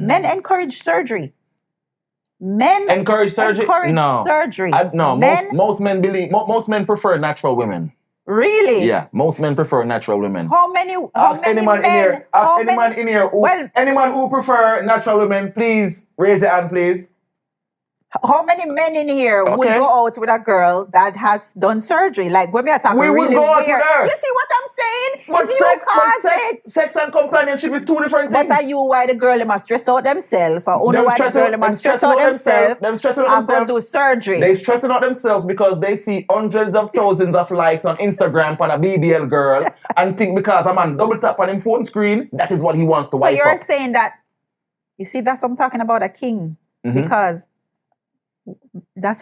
Men encourage surgery. Men encourage surgery. surgery. No, most men believe. Most men prefer natural women. Really? Yeah, most men prefer natural women. How many? Ask any man in here. Ask any man in here. Any man who prefer natural women, please raise your hand, please. How many men in here would go out with a girl that has done surgery? Like when we are talking, we really would go out with her. You see what I'm saying? But sex and companionship is two different things. But are you why the girl must stress out themselves? Or only why the girl must stress out themselves? Them stressing out themselves. Do surgery. They stressing out themselves because they see hundreds of thousands of likes on Instagram for a BBL girl and think because a man double tap on him phone screen, that is what he wants to wife up. So you're saying that, you see, that's what I'm talking about, a king. Because that's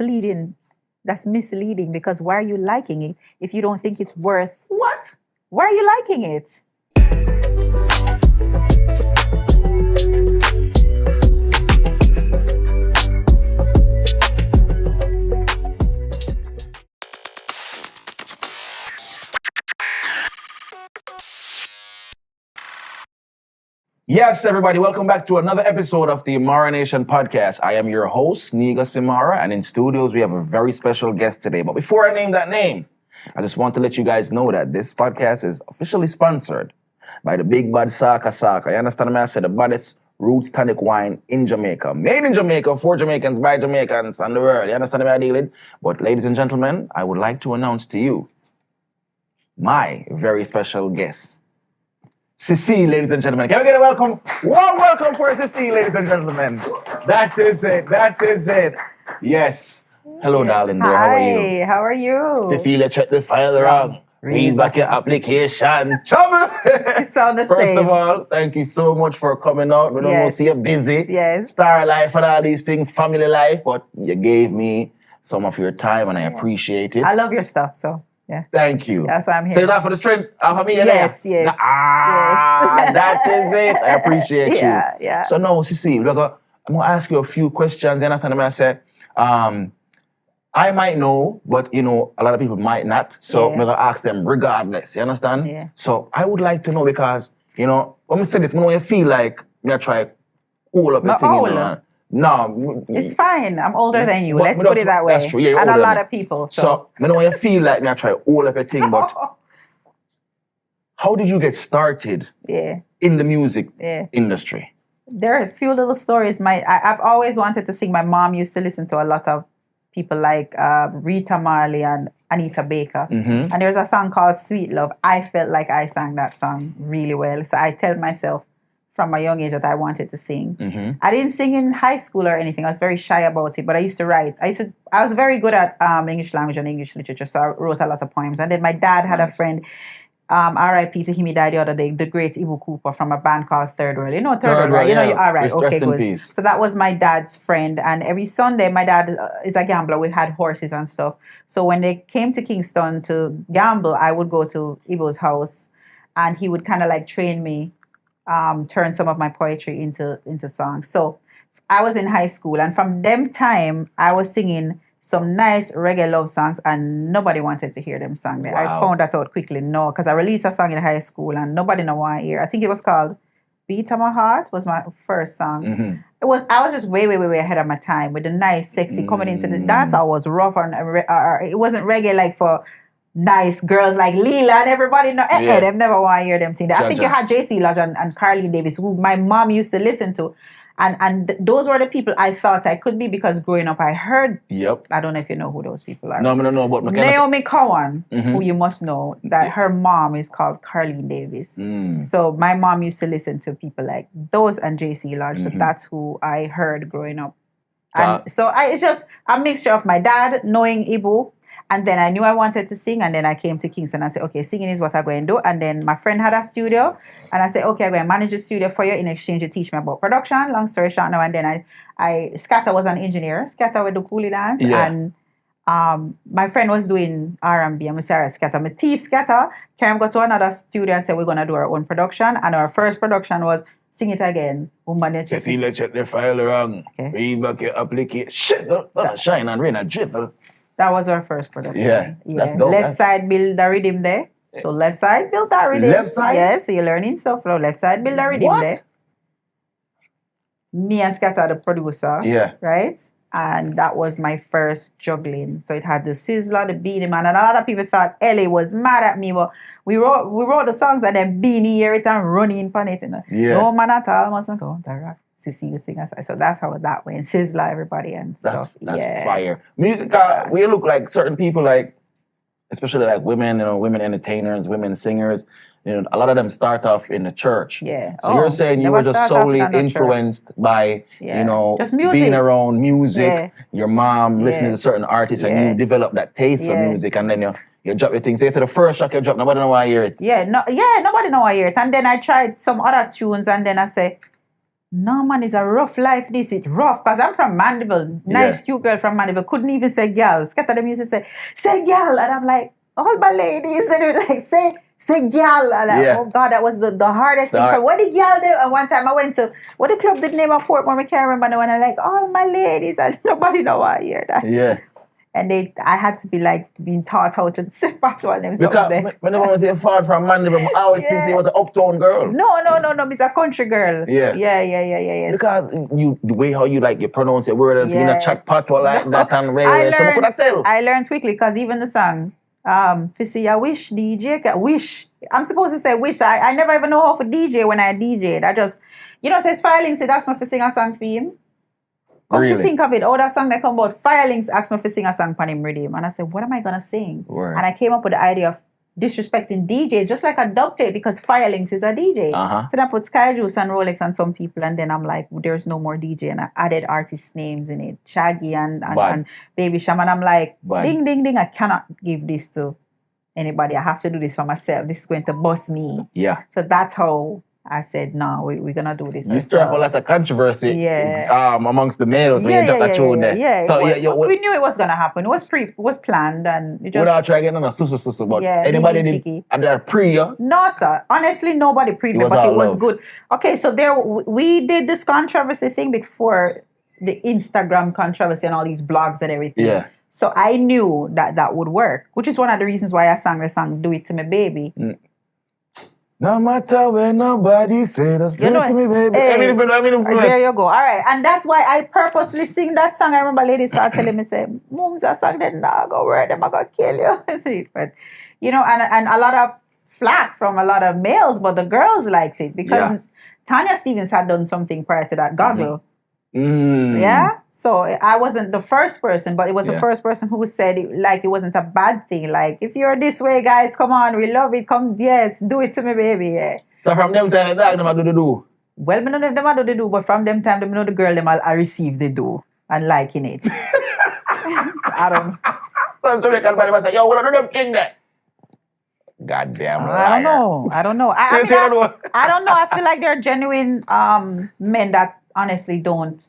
misleading, because why are you liking it if you don't think it's worth what? Why are you liking it? Yes, everybody, welcome back to another episode of the Imara Nation podcast. I am your host, Negus Imara, and in studios we have a very special guest today. But before I name that name, I just want to let you guys know that this podcast is officially sponsored by the Big Bad Saka Saka. You understand me? I said the baddest roots tonic wine in Jamaica. Made in Jamaica, for Jamaicans, by Jamaicans, and the world. You understand me? I deal with? But ladies and gentlemen, I would like to announce to you my very special guest. Cecile, ladies and gentlemen. Can we get a warm welcome for Cecile, ladies and gentlemen. That is it. Yes. Hello, darling. How are you? How are you? Cecile, check the file wrong. Read back your application. Trouble. You sound the First same. of all, thank you so much for coming out. We don't know see you're busy. Yes. Star life and all these things, family life, but you gave me some of your time and I appreciate it. I love your stuff, so. Yeah. Thank you. That's why I'm here. Say that for the strength of me. Yes. That is it. I appreciate you. Yeah. So now, Cecile, I'm going to ask you a few questions. You understand what I say? I might know, but a lot of people might not. So I'm going to ask them regardless. You understand? Yeah. So I would like to know because, when I say this, when you feel like me try all up the thing. No. It's fine. I'm older than you. Let's put it that way. That's true. Yeah, and a lot of people. So I know you feel like me I try all of everything, but how did you get started in the music industry? There are a few little stories. I've always wanted to sing. My mom used to listen to a lot of people like Rita Marley and Anita Baker. And there's a song called Sweet Love. I felt like I sang that song really well. So I tell myself from a young age that I wanted to sing. I didn't sing in high school or anything. I was very shy about it, but I used to write. I was very good at English language and English literature, so I wrote a lot of poems. And then my dad had a friend, R.I.P. to him, he died the other day, the great Ibu Cooper from a band called Third World. You know Third World, right? All right, okay, good. So that was my dad's friend. And every Sunday, my dad is a gambler. We had horses and stuff. So when they came to Kingston to gamble, I would go to Ibu's house and he would kind of like train me, turn some of my poetry into songs. So I was in high school, and from them time, I was singing some nice reggae love songs, and nobody wanted to hear them sung there. Wow. I found that out quickly. No, because I released a song in high school, and nobody know why I hear. I think it was called "Beat on My Heart" was my first song. I was just way ahead of my time with the nice, sexy coming into the dance. I was rough, and it wasn't reggae like for nice girls like Leela and everybody. No, them never want to hear them things. I think you had JC Lodge and Carleen Davis, who my mom used to listen to. And those were the people I thought I could be, because growing up I heard, I don't know if you know who those people are. No, but Naomi Cowan, who you must know, that her mom is called Carleen Davis. So my mom used to listen to people like those and JC Lodge. So that's who I heard growing up. And so it's just a mixture of my dad knowing Ibu, and then I knew I wanted to sing, and then I came to Kingston and I said, okay, singing is what I'm going to do. And then my friend had a studio, and I said, okay, I'm going to manage the studio for you. In exchange, you teach me about production. Long story short now. And then Scatter was an engineer. Scatter would do coolie dance. And my friend was doing R&B. I'm sorry, Scatter. My thief Scatter came go to another studio and said, we're going to do our own production. And our first production was Sing It Again. If you check the file wrong, read back your application. Shit, don't shine and rain and drizzle. That was our first production. Yeah. That's dope. Left side build the rhythm there. So left side build that rhythm. Left side? Yeah, so you're learning stuff. Left side build the rhythm there. me and Scatter, the producer. Yeah. Right? And that was my first juggling. So it had the Sizzler, the Beanie Man, and a lot of people thought Ellie was mad at me, but we wrote the songs and then Beanie hear it and run in on it. Yeah. No man at all mustn't go to rock. Sissy, you sing us. So that's how that went. Sizzler, everybody, and stuff. That's fire. Music, we look like certain people, like especially like women, women entertainers, women singers. A lot of them start off in the church. Yeah. So you're saying you were just solely influenced by, just music. being around music, your mom listening to Yeah. certain artists, and you develop that taste for music, and then you drop your things. Say for the first track you drop, nobody know why you hear it. Nobody know I hear it. And then I tried some other tunes, and then I say, no man, it's a rough life. This is rough because I'm from Mandeville. Nice cute girl from Mandeville. Couldn't even say gal. Scatter them used to say gal, and I'm like, all my ladies, and it like say gal. And oh God, that was the hardest thing. For what did gal do? And one time I went to what the club did name of Portmore, I can't remember now, and I'm like, all my ladies, and nobody know I hear that. Yeah. And I had to be like being taught how to say back to all them. Because when I was far from Mandeville, I always think she was an uptown girl. No, it's a country girl. Yeah. Yeah. Because the way how you pronounce your word and in a chat pot or like that and radio, someone could have tell. I learned quickly because even the song, Fissy, I wish DJ, wish. I'm supposed to say wish. I never even know how to DJ when I DJ'd. I just, says Filings, it asked me to sing a song for him. Come to think of it, that song that come about, Firelings asked me to sing a song for him rhythm. And I said, what am I going to sing? Word. And I came up with the idea of disrespecting DJs, just like a dub plate, because Firelings is a DJ. So then I put Sky Juice and Rolex and some people, and then I'm like, there's no more DJ. And I added artist names in it, Shaggy and Baby Sham. And I'm like, ding, ding, ding, I cannot give this to anybody. I have to do this for myself. This is going to bust me. Yeah. So that's how I said, no, we're going to do this. You stir up a lot of controversy amongst the males when you drop that tune there. Yeah. So, we knew it was going to happen. It was planned. And it just... Without trying to get on a susu, but anybody did that pre you? No, sir. Honestly, nobody pre me, but it was good. Okay, so we did this controversy thing before the Instagram controversy and all these blogs and everything. Yeah. So I knew that would work, which is one of the reasons why I sang the song Do It To Me Baby. No matter where nobody say, just do it to me, baby. There you go. All right. And that's why I purposely sing that song. I remember ladies start telling me, say, Moms, that song didn't go where them are going to kill you. But, and a lot of flack from a lot of males, but the girls liked it because Tanya Stevens had done something prior to that, Goggle. Yeah. So I wasn't the first person, but it was the first person who said it wasn't a bad thing. Like, if you're this way, guys, come on, we love it. Come, yes, do it to me, baby. Yeah. So from them time, them do. Well, I don't know if them do the do, but from them time, them know the girl, them I receive the do and liking it. I don't. Some Jamaican body must say, yo, what are them king there? Goddamn liar. I don't know. I don't know. I feel like they're genuine men that honestly don't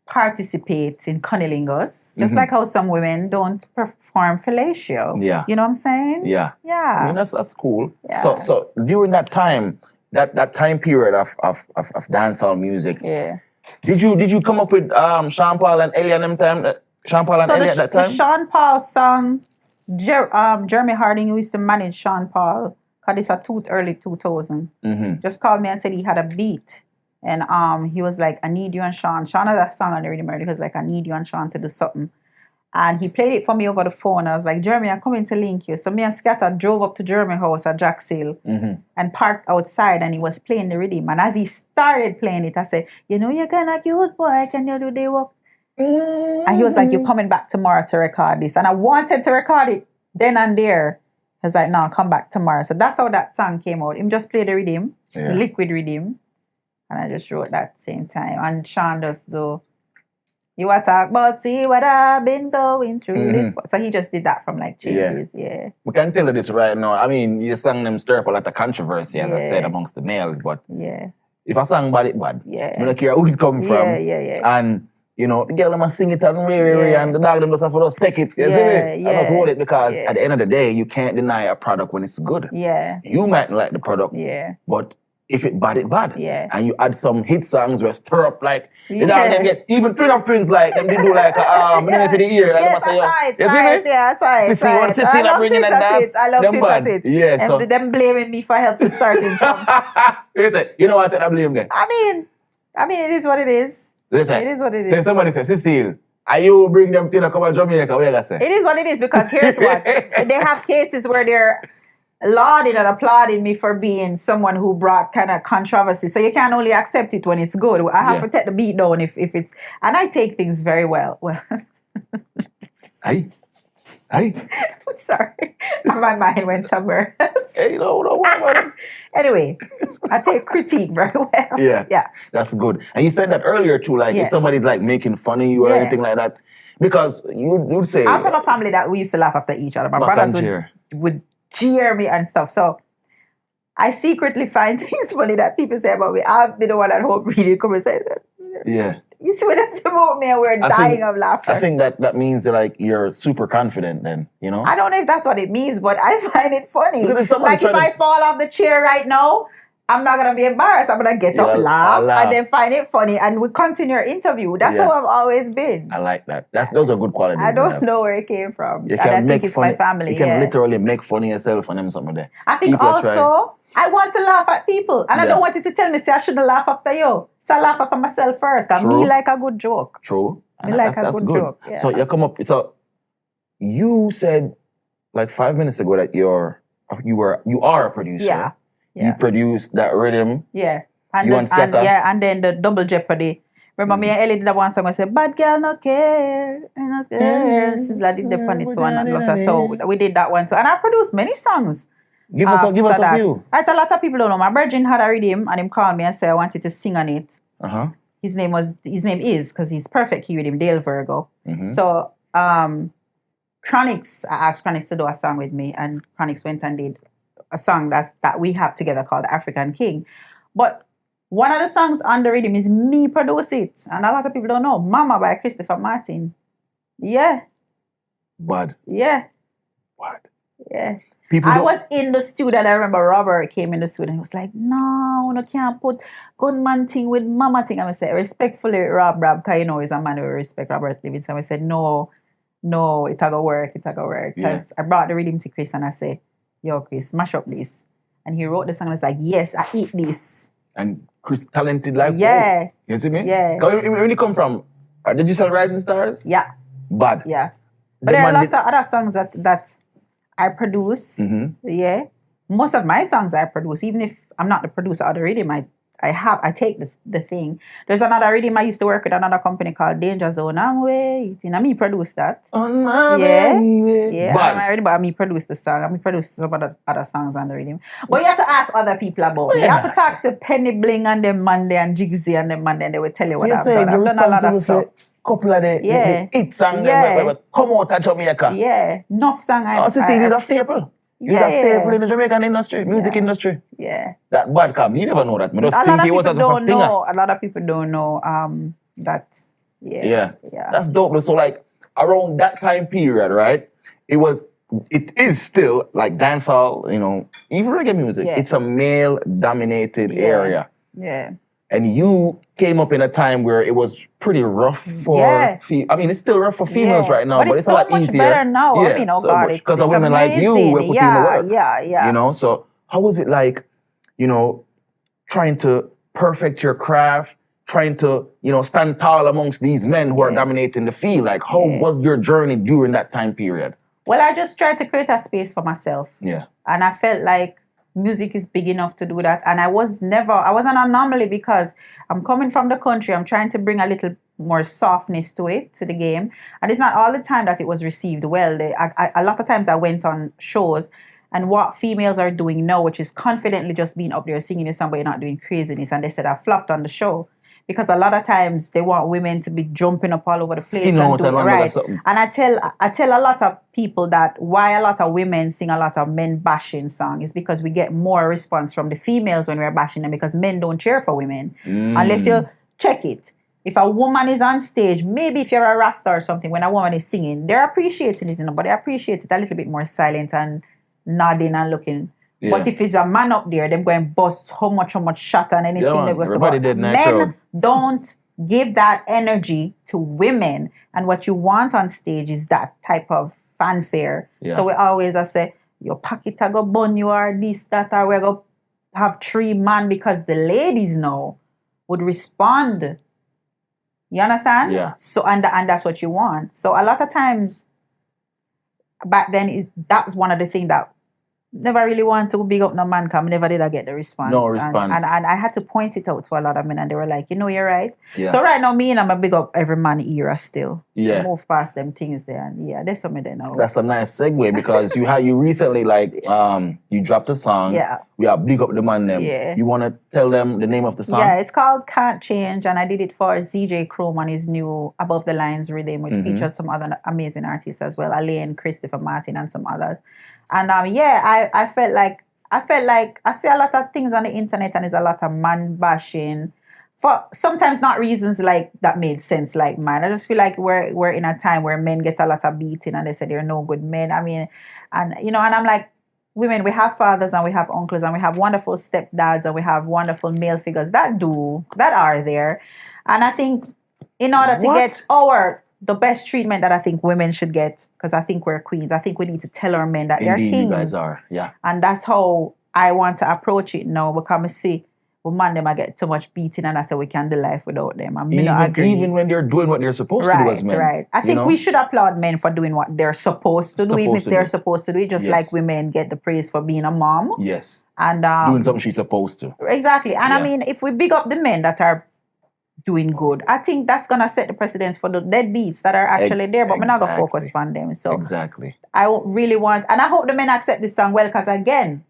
participate in cunnilingus, just like how some women don't perform fellatio. Yeah. You know what I'm saying? Yeah. Yeah. I mean, that's cool. Yeah. So during that time, that time period of dancehall music, did you come up with Sean Paul and Ellie and them time? Sean Paul and Ellie at that time? The Sean Paul song, Jeremy Harding, who used to manage Sean Paul, because it's early 2000, just called me and said he had a beat. And he was like, I need you and Sean. Sean has a song on the rhythm. He was like, I need you and Sean to do something. And he played it for me over the phone. I was like, Jeremy, I'm coming to link you. So me and Scatter drove up to Jeremy's house at Jackshill and parked outside, and he was playing the rhythm. And as he started playing it, I said, you're kind of cute, boy. Can you do the work? And he was like, you're coming back tomorrow to record this. And I wanted to record it then and there. He was like, no, come back tomorrow. So that's how that song came out. Him just played the rhythm, just liquid rhythm. And I just wrote that same time. And Sean just do, you want to talk about, see what I've been going through this. So he just did that from like changes, We can tell you this right now. I mean, you sang them stir up a lot of controversy, as I said, amongst the males. But if I sang bad, it bad. I don't care who it come from. And, the girl must sing it and and the dog them just have to just take it. You see me? I just hold it because at the end of the day, you can't deny a product when it's good. You might not like the product, but if it bad, it bad. And you add some hit songs where stir up like, you know, and then get even Twin of Twins like, and they do like, for the ear. Like, yes, I love it. Yeah, and them blaming me for helping starting some. You know what I blame them? I mean, I mean, it is what it is. Listen, It is what it say is. somebody say, Cecile, are you bring them to the come to Jamaica? What you gonna say? It is what it is because here's what. They have cases where they're lauding and applauding me for being someone who brought kind of controversy. So you can only accept it when it's good. I have to take the beat down if it's... And I take things very well. Well... Hey. Sorry. My mind went somewhere else. Hey, no, what about it? Anyway, I take critique very well. Yeah. That's good. And you said that earlier too, like if somebody's like making fun of you or anything like that. Because you'd say... I'm from a family that we used to laugh after each other. My brothers would jeer me and stuff. So I secretly find things funny that people say about me. I'll be the one at home really come and say that. Yeah. You see what it's about me and we're dying of laughter. I think that means that like you're super confident then, you know? I don't know if that's what it means, but I find it funny. Like if I fall off the chair right now, I'm not going to be embarrassed. I'm going to get up, laugh, and then find it funny, and we continue our interview. That's how I've always been. I like that. Those are good qualities. I don't know where it came from. You I think it's my family. You can literally make fun of yourself and them something there. I think people also, I want to laugh at people, and I don't want it to tell me, say I shouldn't laugh after you. So I laugh after myself first. And me like a good joke. True. Me like a good joke. Yeah. So you come up, so you said like 5 minutes ago that you are a producer. Yeah. You produced that rhythm. Yeah. And then the double jeopardy. Remember me and Ellie did that one song where I said, bad girl no care. Not care. This is like the Panitz one. So we did that one too. And I produced many songs. Give us a few. Right, a lot of people don't know. My virgin had a rhythm and him called me and said I wanted to sing on it. Uh-huh. His name is, because he's perfect, he rhythm, Dale Virgo. Mm-hmm. So Chronix, I asked Chronix to do a song with me, and Chronix went and did a song that we have together called African King. But one of the songs on the rhythm is me produce it. And a lot of people don't know. Mama by Christopher Martin. Yeah. What? Yeah. What? Yeah. I was in the studio and I remember Robert came in the studio and he was like, no, you can't put gunman thing with mama thing. And I said, respectfully, Rob, because you know he's a man who respect Robert Livingston. I said, no, it's a go work. Because I brought the rhythm to Chris and I said, yo, Chris, mash up this. And he wrote the song and was like, yes, I eat this. And Chris talented like, yeah. You see me? Yeah. When you come from, Digital Rising Stars? Yeah. Bad. Yeah. But there are lots of other songs that I produce. Mm-hmm. Yeah. Most of my songs I produce, even if I'm not the producer of the rhythm, I take the thing. There's another rhythm I used to work with another company called Danger Zone. I'm waiting. And me produce that. On my baby. Yeah. But me produce the song. I produce some other songs on the rhythm. But you have to ask other people about it. You have to talk to Penny Bling and them Monday and Jigsy and them Monday and they will tell you what I've done. I've done a lot of stuff. Couple of the hit songs that come out of Jamaica. Yeah. Enough song see, you're a staple. You're a staple in the Jamaican industry, music industry. Yeah. That bad come. You never know that. I just think he was a singer. A lot of people don't know that. Yeah. That's dope. So like around that time period, right? It is still like dancehall, you know, even reggae music. Yeah. It's a male dominated area. Yeah. And you came up in a time where it was pretty rough for I mean, it's still rough for females right now, but it's so a lot much easier. Better now. Yeah, I mean, oh God, because of women like you were putting in the work. Yeah. You know, so how was it like, you know, trying to perfect your craft, trying to, you know, stand tall amongst these men who are dominating the field? Like, how was your journey during that time period? Well, I just tried to create a space for myself. Yeah. And I felt like music is big enough to do that. And I was an anomaly because I'm coming from the country. I'm trying to bring a little more softness to the game. And it's not all the time that it was received well. A lot of times I went on shows and what females are doing now, which is confidently just being up there singing a song, but you're not doing craziness. And they said I flopped on the show. Because a lot of times they want women to be jumping up all over the place and doing it right. And I tell a lot of people that why a lot of women sing a lot of men bashing songs is because we get more response from the females when we're bashing them because men don't cheer for women. Unless you check it. If a woman is on stage, maybe if you're a Rasta or something, when a woman is singing, they're appreciating it, but they appreciate it a little bit more silent and nodding and looking. Yeah. But if it's a man up there, them going bust how much shot and anything they go about. Men don't give that energy to women. And what you want on stage is that type of fanfare. Yeah. So we always say, your pocket a go bun, you are this, that, or we're going to have 3 men because the ladies know would respond. You understand? Yeah. So and that's what you want. So a lot of times back then, that's one of the things that never really want to big up no man because never did I get the response. No response. And I had to point it out to a lot of men and they were like, you're right. Yeah. So right now, me and I'm a big up every man era still. Yeah. Move past them things there. And yeah, there's something there now. That's a nice segue because you recently you dropped a song. Yeah. We are big up the man them. Yeah. You want to tell them the name of the song? Yeah, it's called Can't Change and I did it for ZJ Chrome on his new Above the Lines rhythm, which features some other amazing artists as well, Alain, Christopher Martin and some others. And I felt like I see a lot of things on the internet and there's a lot of man bashing for sometimes not reasons like that made sense, like man. I just feel like we're in a time where men get a lot of beating and they say they're no good men. I mean, and I'm like, women, we have fathers and we have uncles and we have wonderful stepdads and we have wonderful male figures that are there. And I think in order to get the best treatment that I think women should get, because I think we're queens, I think we need to tell our men that they're kings. You guys are, yeah. And that's how I want to approach it now, because I see, man, them I get too much beating and I say we can't do life without them. And even when they're doing what they're supposed to do as men. Right. I think we should applaud men for doing what they're supposed to do, even if they're supposed to do it, just like women get the praise for being a mom. Yes. And doing something she's supposed to. Exactly. And I mean, if we big up the men that are doing good, I think that's gonna set the precedence for the deadbeats that are actually there, but we're not gonna focus on them. So exactly. I really want, and I hope the men accept this song well, because again,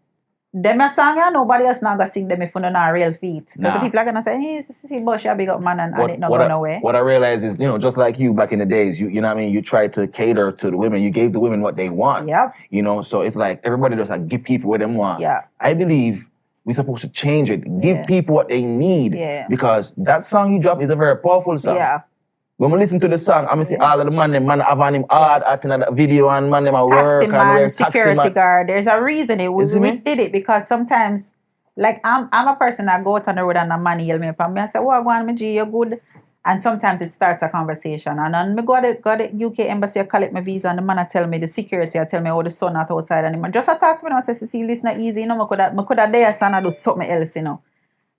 them a song, nobody else not gonna sing them if you're not real feet. Because the people are gonna say, hey, see, Bush, you big up man, and it not going away. What I realize is, just like you back in the days, you know what I mean, you tried to cater to the women, you gave the women what they want. Yep. So it's like everybody does like give people what they want. Yeah. I believe we're supposed to change it. Give people what they need. Yeah. Because that song you drop is a very powerful song. Yeah. When we listen to the song, I'm gonna see all of the man have on him hard acting at that video and man them at work. Taxi man, security guard. There's a reason we did it, because sometimes, like I'm a person that go out on the road and a man yell me up and I say, "What go on, my G, you're good." And sometimes it starts a conversation. And then me go to the UK embassy, I collect my visa, and the man tell me, the security, I tell me, the son not outside. And the man just talk to me and I say, see, this not easy, I could have there, son, I do something else, I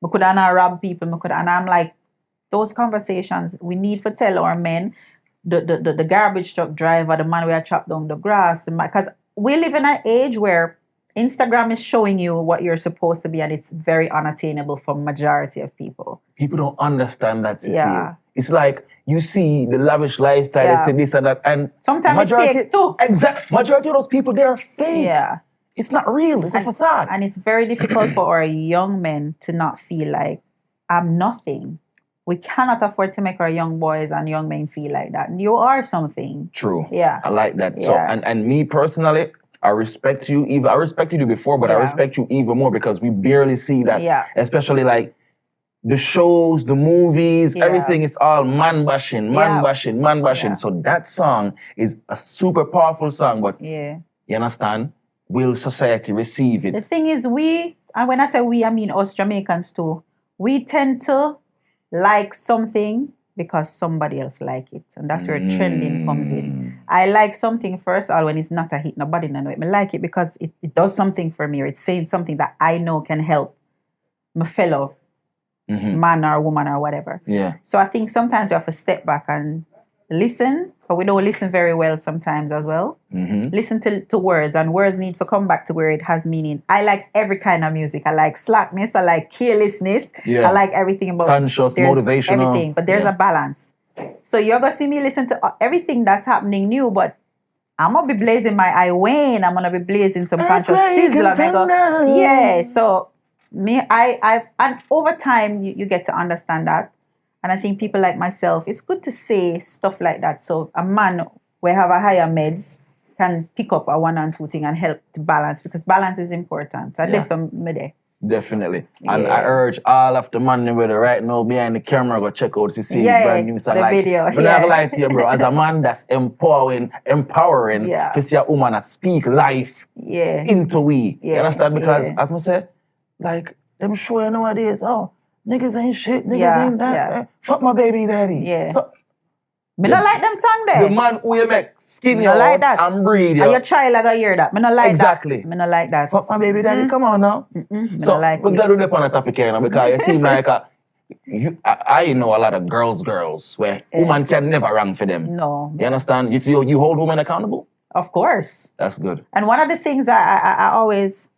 could have not rob people, and I'm like, those conversations we need to tell our men, the garbage truck driver, the man who are chop down the grass, because we live in an age where Instagram is showing you what you're supposed to be, and it's very unattainable for majority of people. People don't understand that, Cecile. Yeah. It's like you see the lavish lifestyle, they say this and that, and sometimes it's fake too. Exactly. Majority of those people, they're fake. Yeah. It's not real. It's a facade. And it's very difficult for our young men to not feel like I'm nothing. We cannot afford to make our young boys and young men feel like that. You are something. True. Yeah. I like that. Yeah. So, and me personally, I respect you. I respected you before, but I respect you even more because we barely see that. Yeah. Especially like the shows, the movies, everything is all man bashing. Yeah. So that song is a super powerful song, but you understand? Will society receive it? The thing is, and when I say we, I mean us Jamaicans too, we tend to like something because somebody else like it. And that's where trending comes in. I like something first, or when it's not a hit, nobody know it. I like it because it does something for me, or it's saying something that I know can help my fellow man or woman or whatever. Yeah. So I think sometimes we have to step back and listen, but we don't listen very well sometimes as well. Listen to words, and words need to come back to where it has meaning. I like every kind of music. I like slackness, I like carelessness, I like everything about conscious, motivational. Everything, but there's a balance. So you're going to see me listen to everything that's happening new, but I'm going to be blazing my I Wayne. I'm going to be blazing some conscious sizzle. So and over time, you get to understand that. And I think people like myself, it's good to say stuff like that. So a man we have a higher meds can pick up a one and two thing and help to balance, because balance is important. So there's some midday. Definitely. And I urge all of the man with right now behind the camera, go check out to see brand new song. The video. I'm not gonna lie to you, bro. As a man that's empowering to see a woman that speak life into we. You understand? Because as I said, like them show you nowadays, niggas ain't shit, niggas ain't that. Fuck my baby daddy. Me not like them song there. The man who you make skin you like that. and breathe you. And your child like hear that. Me not like that. Me not like that. Fuck my baby daddy, come on now. Me So not like we're gonna do that on a topic here now, because you seem like I know a lot of girls where woman can never run for them. No. You understand? You hold women accountable? Of course. That's good. And one of the things I always,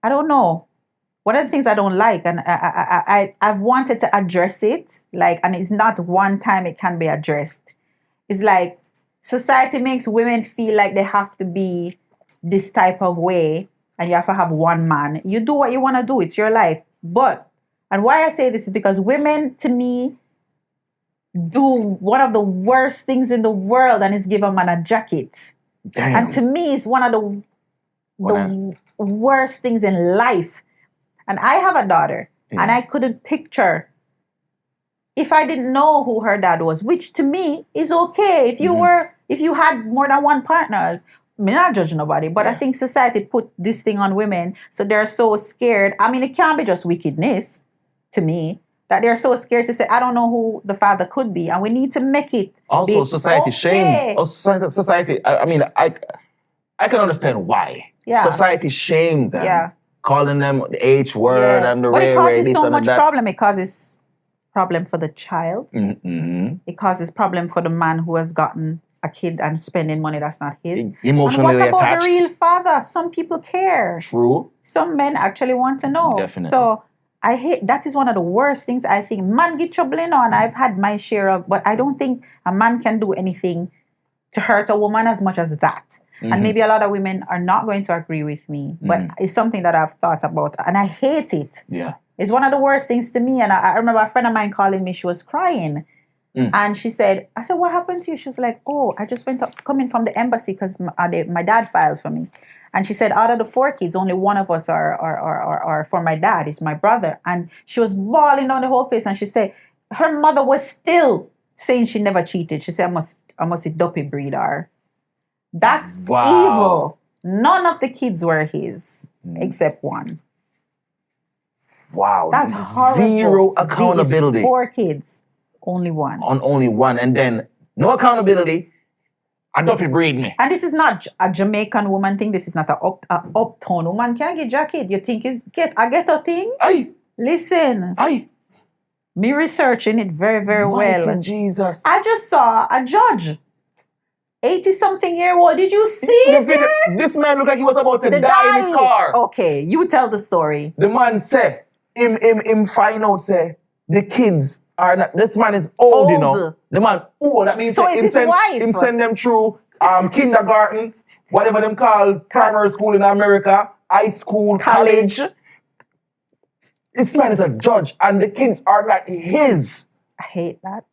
I don't know, one of the things I don't like, and I've wanted to address it, like, and it's not one time it can be addressed. It's like society makes women feel like they have to be this type of way and you have to have one man. You do what you want to do. It's your life. But, and why I say this is because women, to me, do one of the worst things in the world, and is give a man a jacket. Damn. And to me, it's one of the worst things in life. And I have a daughter, and I couldn't picture if I didn't know who her dad was, which to me is okay. If you had more than one partners, I'm not judging nobody, but I think society put this thing on women, so they're so scared. I mean, it can't be just wickedness to me, that they're so scared to say, I don't know who the father could be, and we need to make it. Also, society shame. Society. I mean, I can understand why. Yeah. Society shamed them. Yeah. Calling them the H word and the but it causes this so and much that. problem. It causes problem for the child. Mm-hmm. It causes problem for the man who has gotten a kid and spending money that's not his. Emotionally and what about attached. the real father? Some people care. True. Some men actually want to know. Definitely. So I hate, that is one of the worst things I think. Man get trouble in on. I've had my share of, but I don't think a man can do anything to hurt a woman as much as that. And maybe a lot of women are not going to agree with me, but it's something that I've thought about, and I hate it. Yeah. It's one of the worst things to me. And I remember a friend of mine calling me, she was crying. And she said, I said, what happened to you? She was like, oh, I just went up, coming from the embassy because my dad filed for me. And she said, out of the 4 kids, only one of us are for my dad, is my brother. And she was bawling down the whole place. And she said, her mother was still saying she never cheated. She said, I must a dopey breed her. That's evil. None of the kids were his, except one. Wow. That's horrible. Zero accountability. 4 kids, only one. On only one. And then no accountability. I don't breed me. And this is not a Jamaican woman thing. This is not a uptown woman. Can't get jacket. You think it's a ghetto thing? Aye. Listen. Aye. Me researching it very, very well. Mighty Jesus. I just saw a judge. 80-something-year-old. Did you see it? This man looked like he was about to die in his car. Okay, you tell the story. The man say, him find out say, the kids are not, this man is old, you know. The man old, that means So is his wife. him send them through kindergarten, whatever them call primary school in America, high school, college. This man is a judge and the kids are not his. I hate that.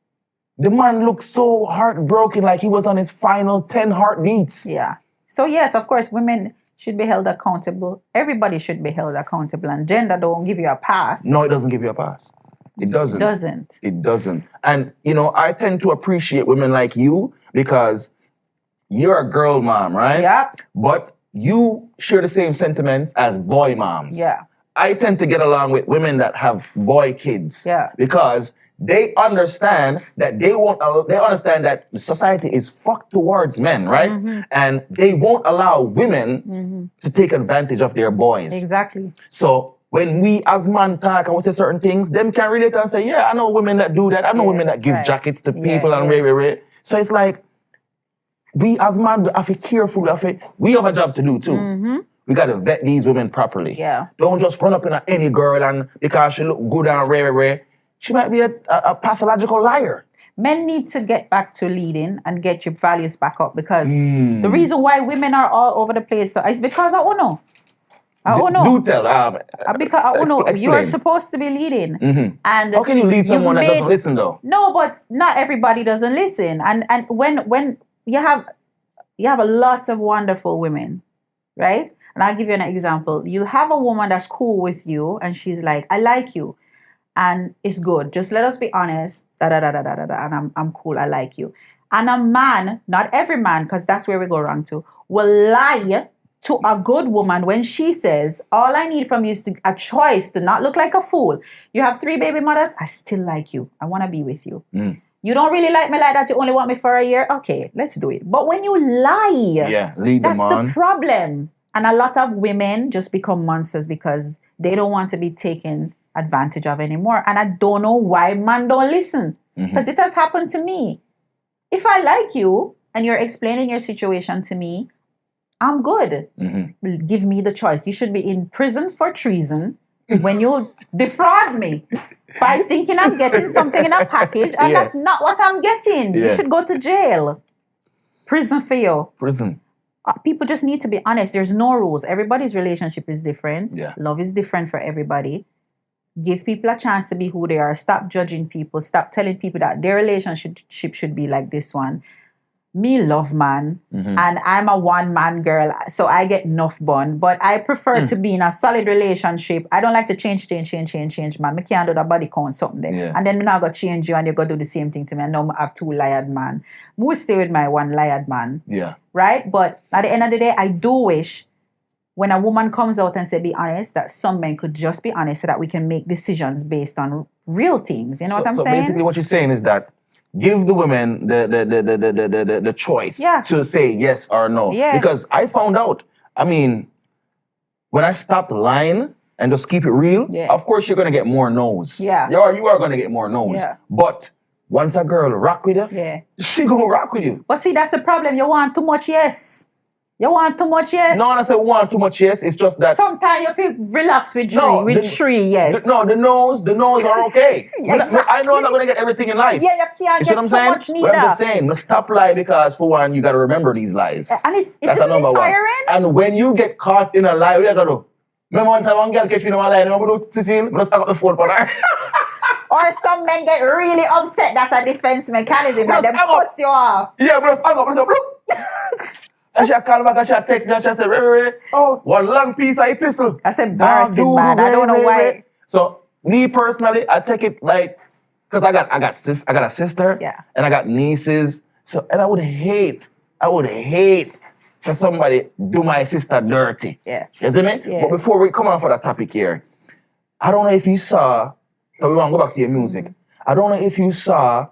The man looks so heartbroken, like he was on his final 10 heartbeats. Yeah. So yes, of course, women should be held accountable. Everybody should be held accountable, and gender don't give you a pass. No, it doesn't give you a pass. It doesn't. It doesn't. And, you know, I tend to appreciate women like you because you're a girl mom, right? Yeah. But you share the same sentiments as boy moms. Yeah. I tend to get along with women that have boy kids. Yeah. Because they understand that they understand that society is fucked towards men, right? And they won't allow women to take advantage of their boys. Exactly. So when we as man talk and we say certain things, them can relate and say, yeah, I know women that do that. I know women that give jackets to people and rare. So it's like, we as man have to be careful. We have a job to do too. We got to vet these women properly. Yeah. Don't just run up in any girl and because she look good and rare. She might be a pathological liar. Men need to get back to leading and get your values back up, because the reason why women are all over the place is because I don't know. Do tell. Because I don't know. You are supposed to be leading. And how can you lead someone that doesn't listen though? No, but not everybody doesn't listen. And when you have a lot of wonderful women, right? And I'll give you an example. You have a woman that's cool with you and she's like, I like you. And it's good. Just let us be honest. And I'm cool. I like you. And a man, not every man, because that's where we go wrong too, will lie to a good woman when she says, all I need from you is a choice to not look like a fool. You have 3 baby mothers. I still like you. I want to be with you. You don't really like me like that. You only want me for a year. Okay, let's do it. But when you lie, lead them on. That's the problem. And a lot of women just become monsters because they don't want to be taken advantage of anymore. And I don't know why man don't listen. Because it has happened to me. If I like you and you're explaining your situation to me, I'm good. Give me the choice. You should be in prison for treason when you defraud me by thinking I'm getting something in a package and that's not what I'm getting. You should go to jail. Prison for you. Prison. People just need to be honest. There's no rules. Everybody's relationship is different. Yeah. Love is different for everybody. Give people a chance to be who they are. Stop judging people. Stop telling people that their relationship should be like this one. Me love man, and I'm a one-man girl, so I get enough bun. But I prefer to be in a solid relationship. I don't like to change, man. I can't do the body count something there. Yeah. And then me now go change you and you go do the same thing to me. And now I have 2 lied man. I will stay with my 1 lied man. Yeah. Right? But at the end of the day, I do wish when a woman comes out and say, be honest, that some men could just be honest so that we can make decisions based on real things. You know what I'm saying? So basically what you're saying is that give the women the choice to say yes or no. Yeah. Because I found out, I mean, when I stopped lying and just keep it real, of course you're going to get more no's. Yeah. You are going to get more no's. Yeah. But once a girl rock with you, she going to rock with you. But see, that's the problem. You want too much yes. You want too much yes. No, I say want too much yes. It's just that sometimes you feel relaxed with three yes. The no's are okay. Exactly. I know I'm not going to get everything in life. Yeah, you can't get so much neither. But I'm just saying, stop lie because for one, you got to remember these lies. And it's That's tiring. And when you get caught in a lie, what you got to do? Remember one time one girl catch me in a lie, and I'm going to do Cecile, but I stuck up the phone for her. Or some men get really upset. That's a defense mechanism. Like they push you off. Yeah, but I hung up. And she called back and she text me and she said, Ray, one long piece of epistle. That's embarrassing, man. I don't know why. So me personally, I take it like, because I got a sister and I got nieces. So and I would hate for somebody do my sister dirty. Yeah. You see me? Yeah. But before we come on for that topic here, I don't know if you saw, so we want to go back to your music. I don't know if you saw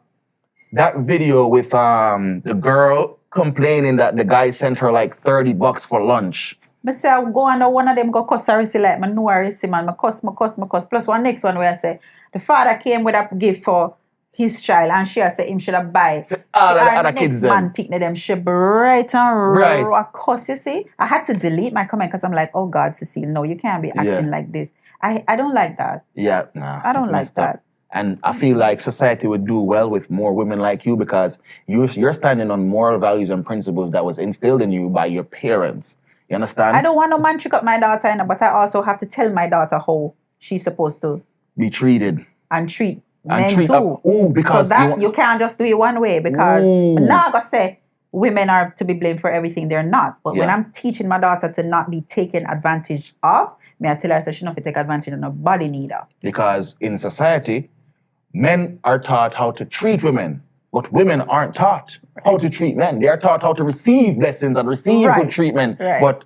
that video with the girl complaining that the guy sent her like $30 for lunch. I say I go and one of them go cuss her like I know her man. I cuss. Plus one next one where I say the father came with a gift for his child and she said him should have buy. All the other kids then. Man picked them she bright and raw cuss, you see. I had to delete my comment because I'm like, oh God, Cecile, no, you can't be acting like this. I don't like that. Yeah, nah. I don't like that. And I feel like society would do well with more women like you because you're standing on moral values and principles that was instilled in you by your parents. You understand? I don't want no man trick up my daughter, but I also have to tell my daughter how she's supposed to be treated. And treat men too. Because so that's you can't just do it one way because I'm not gonna say women are to be blamed for everything. They're not. But when I'm teaching my daughter to not be taken advantage of, I tell her she not to take advantage of nobody neither. Because in society, men are taught how to treat women, but women aren't taught how to treat men. They are taught how to receive blessings and receive good treatment. Right. But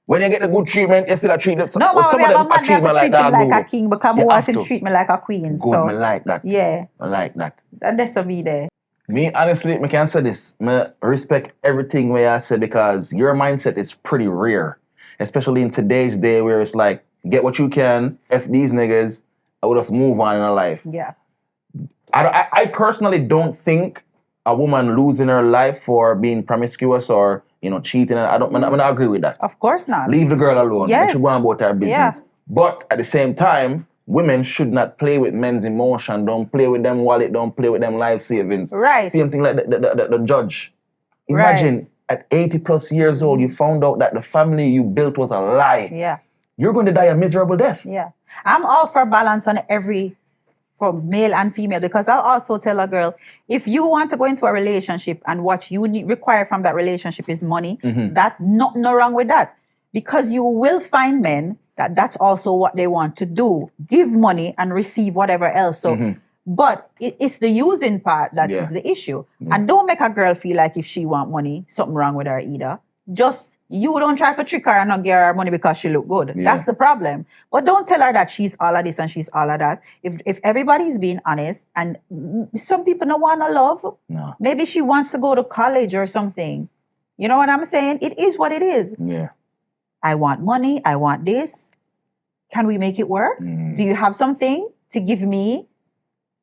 when you get the good treatment, you still treat them. No, but some of them treat me like a king because I want him to treat me like a queen. Good, so I like that. Yeah. I like that. And that's what me there. Me, honestly, I can say this. I respect everything where I said because your mindset is pretty rare. Especially in today's day where it's like, get what you can, F these niggas, I would just move on in her life. Yeah. I personally don't think a woman losing her life for being promiscuous or, cheating. I don't agree with that. Of course not. Leave the girl alone. Yes. She go on about her business. Yeah. But at the same time, women should not play with men's emotion. Don't play with them wallet. Don't play with them life savings. Right. Same thing like the judge. Imagine at 80 plus years old, you found out that the family you built was a lie. Yeah. You're going to die a miserable death. Yeah. I'm all for balance on for male and female, because I'll also tell a girl, if you want to go into a relationship and what you require from that relationship is money, that's nothing wrong with that. Because you will find men that's also what they want to do. Give money and receive whatever else. So, but it's the using part that is the issue. And don't make a girl feel like if she want money, something wrong with her either. Just, you don't try to trick her and not give her money because she look good. Yeah. That's the problem. But don't tell her that she's all of this and she's all of that. If everybody's being honest, and some people don't want to love, maybe she wants to go to college or something. You know what I'm saying? It is what it is. Yeah. I want money. I want this. Can we make it work? Do you have something to give me?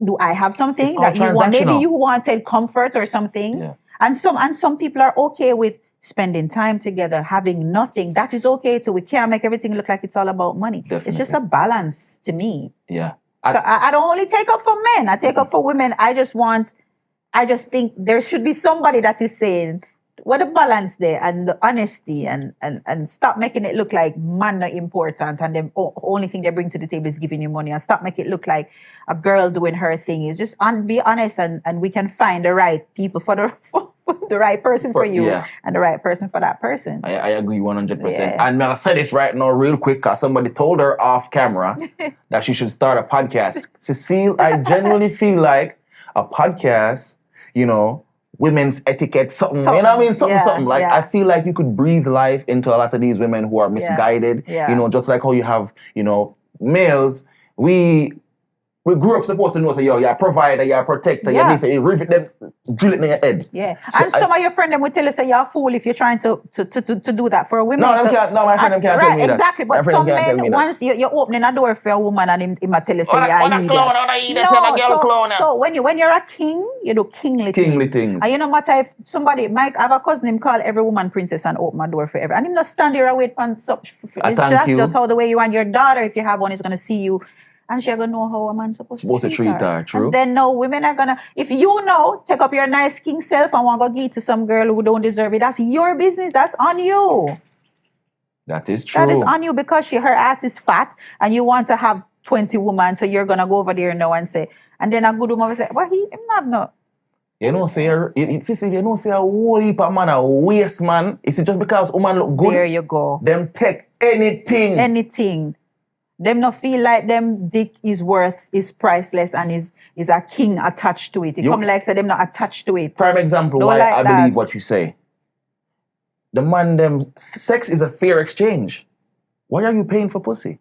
Do I have something It's that all you want? Maybe transactional. you wanted comfort or something. Yeah. And some people are okay with spending time together, having nothing. That is okay too. We can't make everything look like it's all about money. Definitely. It's just a balance to me. Yeah. So I don't only take up for men. I take up for women. I just think there should be somebody that is saying, what the balance there and the honesty and stop making it look like man not important and the only thing they bring to the table is giving you money, and stop making it look like a girl doing her thing. Is just be honest and we can find the right people for the right person for you and the right person for that person. I agree 100%. Yeah. And I'll say this right now real quick because somebody told her off camera that she should start a podcast. Cecile, I genuinely feel like a podcast, women's etiquette, something. You know what I mean? Something. Like, I feel like you could breathe life into a lot of these women who are misguided. Yeah. Just like how you have, males. We grew up supposed to know, say, you're a provider, you're a protector, you're this, you rivet them, drill it in your head. Yeah. So and some of your friends will tell you, say, you're a fool if you're trying to do that for a woman. No, my friend them can't tell me that. Exactly. But some men, once you're opening a door for a woman and him tell you, say, so when you're a king, you do kingly things. And no matter if somebody, Mike, I have a cousin, him call every woman princess and open a door for every. And him not stand there and wait for such. It's just how the way you want your daughter, if you have one, is going to see you. And she's going to know how a man's supposed to treat her. True. And then women are going to, if take up your nice king self and want to go give it to some girl who don't deserve it, that's your business. That's on you. That is true. That is on you because her ass is fat and you want to have 20 women, so you're going to go over there now and say, and then a good woman will say, well, he not no. You know, say a whole heap of man a waste, man. Is it just because woman look good? There you go. Them take anything. Anything. Them not feel like them dick is priceless and is a king attached to it. It come like say them not attached to it. Prime example Don't why like I that. believe what you say. The man them sex is a fair exchange. Why are you paying for pussy?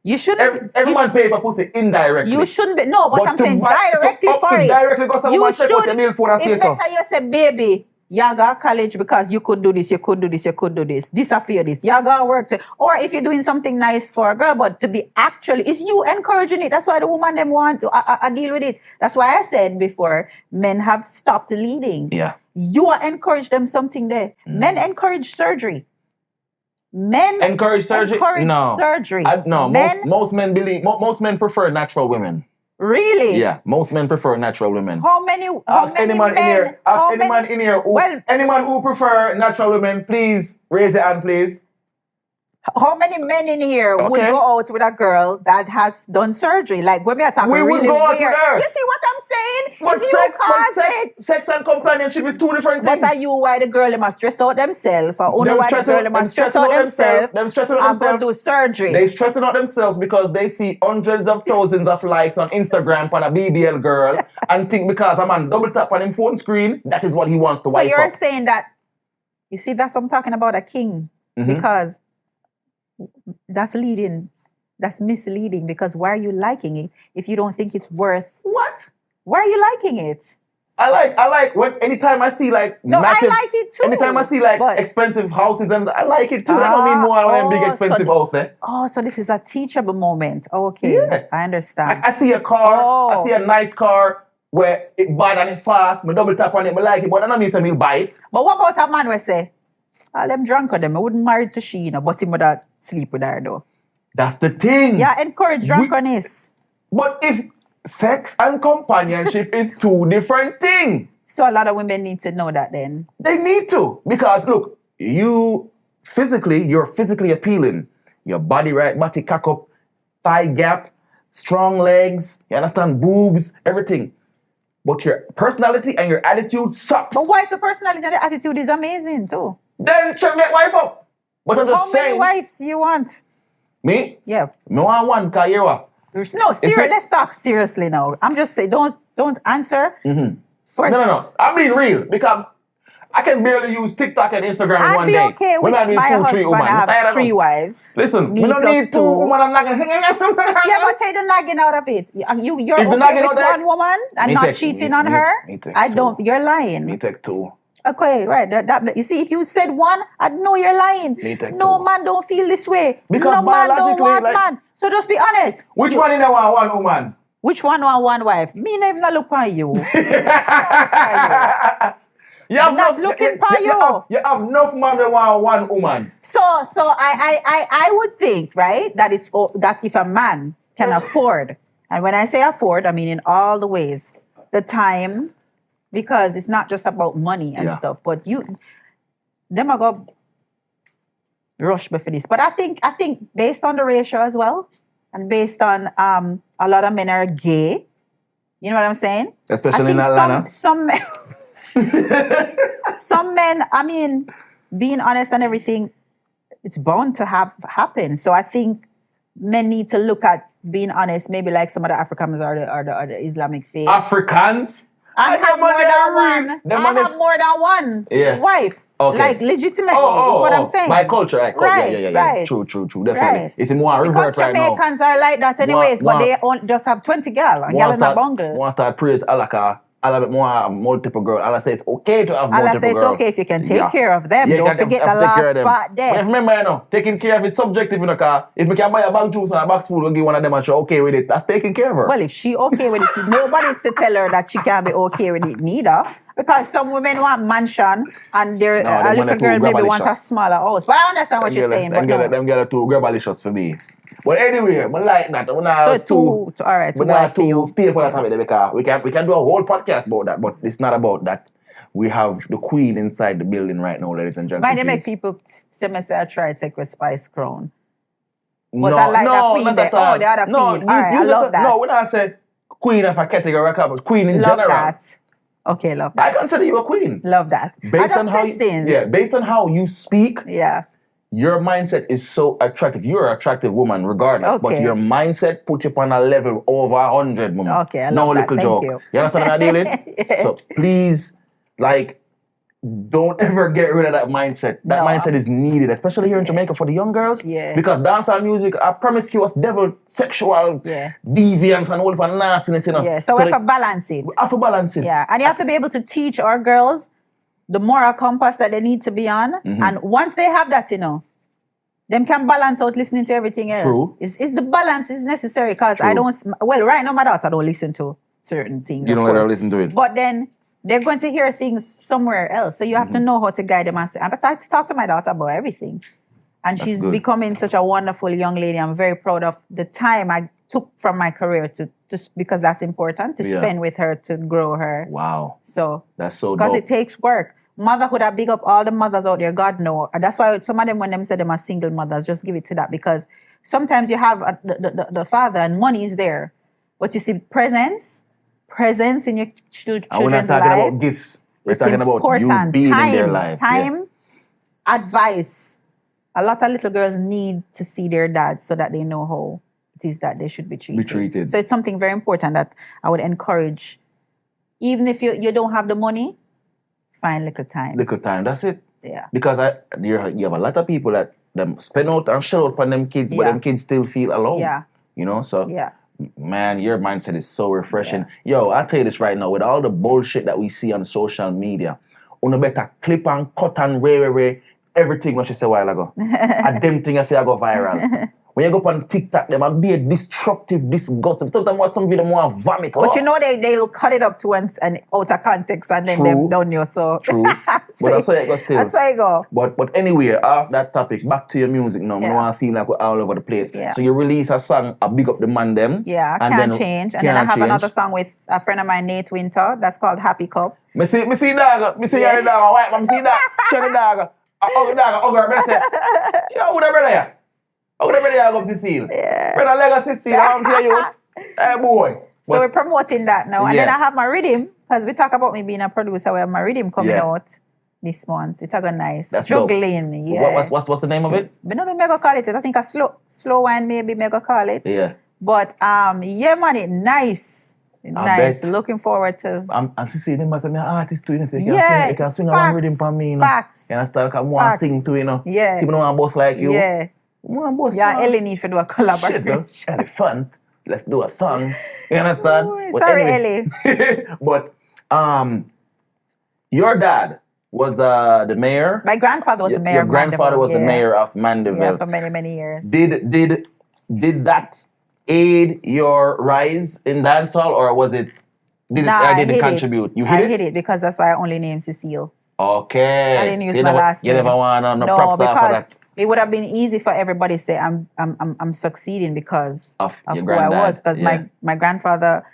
You shouldn't. Everyone pay for pussy indirectly. You shouldn't be. No, but I'm saying directly for it. Directly go someone check out your bill phone and stay so. It's better you say, baby, you go to college because you could do this, you could do this, you could do this. This affair, this. You go to work. Or if you're doing something nice for a girl, but to be actually, is you encouraging it. That's why the woman them want to deal with it. That's why I said before, men have stopped leading. Yeah. You encourage them something there. Men encourage surgery. Men encourage surgery? Surgery. No, most men prefer natural women. Really? Yeah, most men prefer natural women. Anyone in here who prefer natural women, please raise your hand, please. How many men in here would go out with a girl that has done surgery? Like when we are talking we really would go out with her. You see what I'm saying? But sex and companionship is two different things. But are you why the girl must stress out themselves? Or only why the girl must stress out themselves? Them stressing out themselves. Do surgery. They stressing out themselves because they see hundreds of thousands of likes on Instagram for a BBL girl and think because a man double tap on him phone screen, that is what he wants to wife up. So you're saying that, you see, that's what I'm talking about, a king. Because that's misleading because why are you liking it if you don't think it's worth what? Why are you liking it? I like when anytime I see like massive, I like it too. Anytime I see like expensive houses and I like it too. That don't mean more than big expensive house there. Oh, so this is a teachable moment. Okay. Yeah. I understand. I see a car, I see a nice car where it bad and it fast, me double tap on it, me like it, but I don't mean say me buy it. But what about a man who say, all them drunk with them, I wouldn't marry to she, but him would sleep with her though. That's the thing. Yeah, encourage drunkenness. But if sex and companionship is two different things. So a lot of women need to know that then. They need to. Because look, you're physically appealing. Your body right, body cock up, thigh gap, strong legs, you understand, boobs, everything. But your personality and your attitude sucks. But what if the personality and the attitude is amazing too? Then check that wife up. But I'm just saying. How many wives you want? Me? Yeah. Me want one, because you what? Let's talk seriously now. I'm just saying, don't answer. First, No. I'm being real because I can barely use TikTok and Instagram in one day. I'd be okay with my husband. I have 3 wives. Listen, we don't need 2 women. I'm not gonna yeah, but take the nagging out of it. You're okay with one woman and not cheating on her? You're lying. Me take 2. Okay, right. That you see, if you said one, I'd know you're lying. No man don't feel this way. Because no man don't want like, man. So just be honest. Which one in the one woman? Which one want one wife? Me never not look on you. You have not looking for you. You have enough man that want one woman. So I would think, right, that that if a man can afford, and when I say afford, I mean in all the ways, the time, because it's not just about money and stuff, but them are go rush me for this. But I think based on the ratio as well, and based on a lot of men are gay. You know what I'm saying? Especially in Atlanta. Some men, some men, I mean, being honest and everything, it's bound to happen. So I think men need to look at being honest, maybe like some of the Africans or the Islamic faith. Africans? I have more than one wife. Okay. Like legitimately is what I'm saying. My culture, right. True, definitely. Right. It's more revert right now. Jamaicans are like that anyways, but they just have 20 girls. And girls in a bungle. Want to start praise Allah, Allah bit more have multiple girls. Allah says it's okay to have multiple girls. Allah says it's okay if you can take care of them. Don't forget the last part there. But remember, taking care of is subjective in the car. If we can buy a bag juice and a box food, we'll give one of them and she's okay with it. That's taking care of her. Well, if she okay with it, nobody's to tell her that she can't be okay with it neither. Because some women want mansion and a little girl maybe want a smaller house. But I understand what you're saying. Them get a two grabalicious for me. But anyway, I like that. All right. To stay upon that topic because we can do a whole podcast about that, but it's not about that. We have the queen inside the building right now, ladies and gentlemen. Why they make people say I try to take the Spice crown? But I like that queen there. Oh, the other queen. All right, I love that. No, when I said queen of a category, but queen in general. Love that. Okay, love that. I consider you a queen. Love that. Based on how you speak. Yeah. Your mindset is so attractive. You're an attractive woman regardless, but your mindset puts you on a level over 100, woman. Okay, I love that. Little joke. You understand what I'm dealing? Yeah. So please, don't ever get rid of that mindset. That mindset is needed, especially here in Jamaica for the young girls. Yeah. Because dancehall music are promiscuous, devil, sexual, deviance, and all of that nastiness, Yeah, so we have to balance it. We have to balance it. Yeah, and you have to be able to teach our girls the moral compass that they need to be on. Mm-hmm. And once they have that, them can balance out listening to everything else. True. It's the balance is necessary because right now my daughter don't listen to certain things. You don't let her listen to it. But then they're going to hear things somewhere else. So you have to know how to guide them. But I talk to my daughter about everything. And she's becoming such a wonderful young lady. I'm very proud of the time I took from my career to because that's important to spend with her to grow her. Wow. So that's so dope. Because it takes work. Motherhood, I big up all the mothers out there, God know. And that's why some of them, when them say them are single mothers, just give it to that. Because sometimes you have the father and money is there. But you see presence in your children's life. And we're not talking about gifts. We're talking about you being in their lives. Time, advice. A lot of little girls need to see their dad so that they know how it is that they should be treated. So it's something very important that I would encourage. Even if you don't have the money, find little time. Little time, that's it. Yeah. Because you have a lot of people that them spend out and shell out on them kids, but them kids still feel alone. Yeah. So man, your mindset is so refreshing. Yeah. Yo, I'll tell you this right now, with all the bullshit that we see on social media, you better clip and cut and ray everything what she said a while ago. And them thing I say I go viral. When you go up on TikTok, they might be a destructive, disgusting. Sometimes watch some video more vomit. But they'll cut it up to and out of context and then they've done you so. True. But that's why it goes still. That's why it go. But anyway, off that topic, back to your music now. I don't want to seem like we're all over the place. Yeah. So you release a song, I big up the man them. Yeah, Can't Change. And then I have another song with a friend of mine, Nate Winter, that's called Happy Cup. Me see dog. Me see your dog. White man, me see dog. Show the dog. Ogre, me say. Yo, who the brother here? How would everybody go to Cecile? Yeah. Brother Legacy Cecile, I'm telling you. Hey, boy. So we're promoting that now. And then I have my rhythm, because we talk about me being a producer. We have my rhythm coming out this month. It's a good nice. That's juggling. Dope. Yeah. What's the name of it? But no, me go call it. I think a slow wine maybe me go call it. Yeah. But yeah, man, it nice. Nice. Looking forward to. And Cecile, they must be an artist too. So you can swing along rhythm for me. Facts. And I start want to sing too, Yeah. People don't want to boss like you. Yeah. Ellie need to do a collaboration. Shit, elephant. Let's do a song. You understand? Ooh, sorry, Ellie. But your dad, was the mayor. My grandfather was the mayor Your of grandfather Mandeville. was the mayor of Mandeville. Yeah, for many, many years. Did that aid your rise in dancehall, or was it? Did it contribute? You hit it? I hit it because that's why I only named Cecile. Okay. I didn't use my last name. You never want no No, props off of because that. it would have been easy for everybody to say I'm succeeding because Of your who granddad, I was. Because yeah. my grandfather,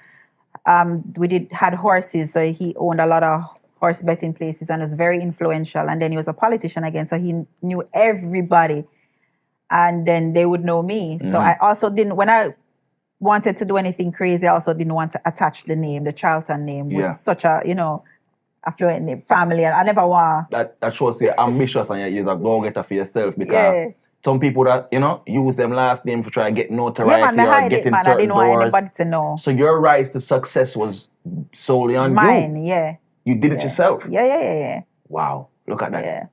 had horses, so he owned a lot of horse betting places and was very influential. And then he was a politician again, so he knew everybody. And then they would know me. So I also didn't, when I wanted to do anything crazy, I also didn't want to attach the name, the Charlton name, with such a, affluent name, family. And I never want... That shows you're ambitious and you're a go-getter for yourself, because some people that, use them last name for trying to get notoriety or getting certain I didn't doors. want anybody to know. So your rise to success was solely on mine, you. yeah. You did it yourself. Yeah. Wow, look at that. Yeah.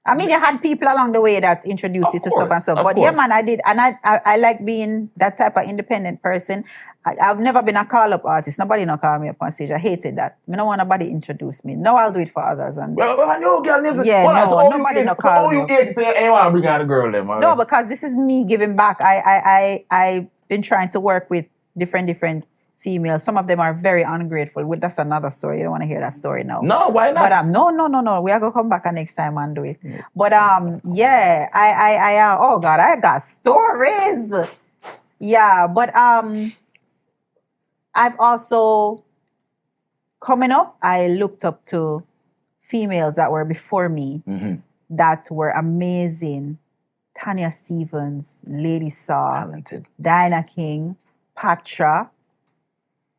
I mean, you had people along the way that introduced you to stuff and stuff. But course. yeah, man, I did. And I like being that type of independent person. I've never been a call-up artist. Nobody no call me up on stage. I hated that. I don't want nobody introduce me. No, I'll do it for others. And well, I know, girl. Nobody no call me. So you ate to anyone to bring out a girl then, man? No, because this is me giving back. I've been trying to work with different females. Some of them are very ungrateful. Well, that's another story. You don't want to hear that story now. No, why not? But no. We are gonna come back next time and do it. Yeah. But I oh God, I got stories. Yeah, but I've also, coming up, I looked up to females that were before me that were amazing. Tanya Stevens, Lady Saw, talented. Diana King, Patra.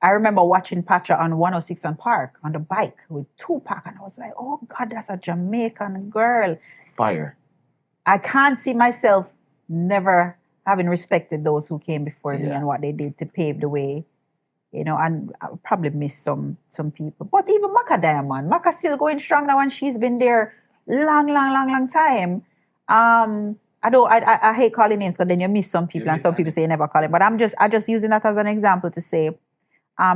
I remember watching Patra on 106 and Park on the bike with Tupac, and I was like, oh God, that's a Jamaican girl. Fire. I can't see myself never having respected those who came before me and what they did to pave the way, and I probably miss some people. But even Maka Diamond, Maka still going strong now, and she's been there long time. I hate calling names because then you miss some people, and some people say you never call it. But I'm just using that as an example to say,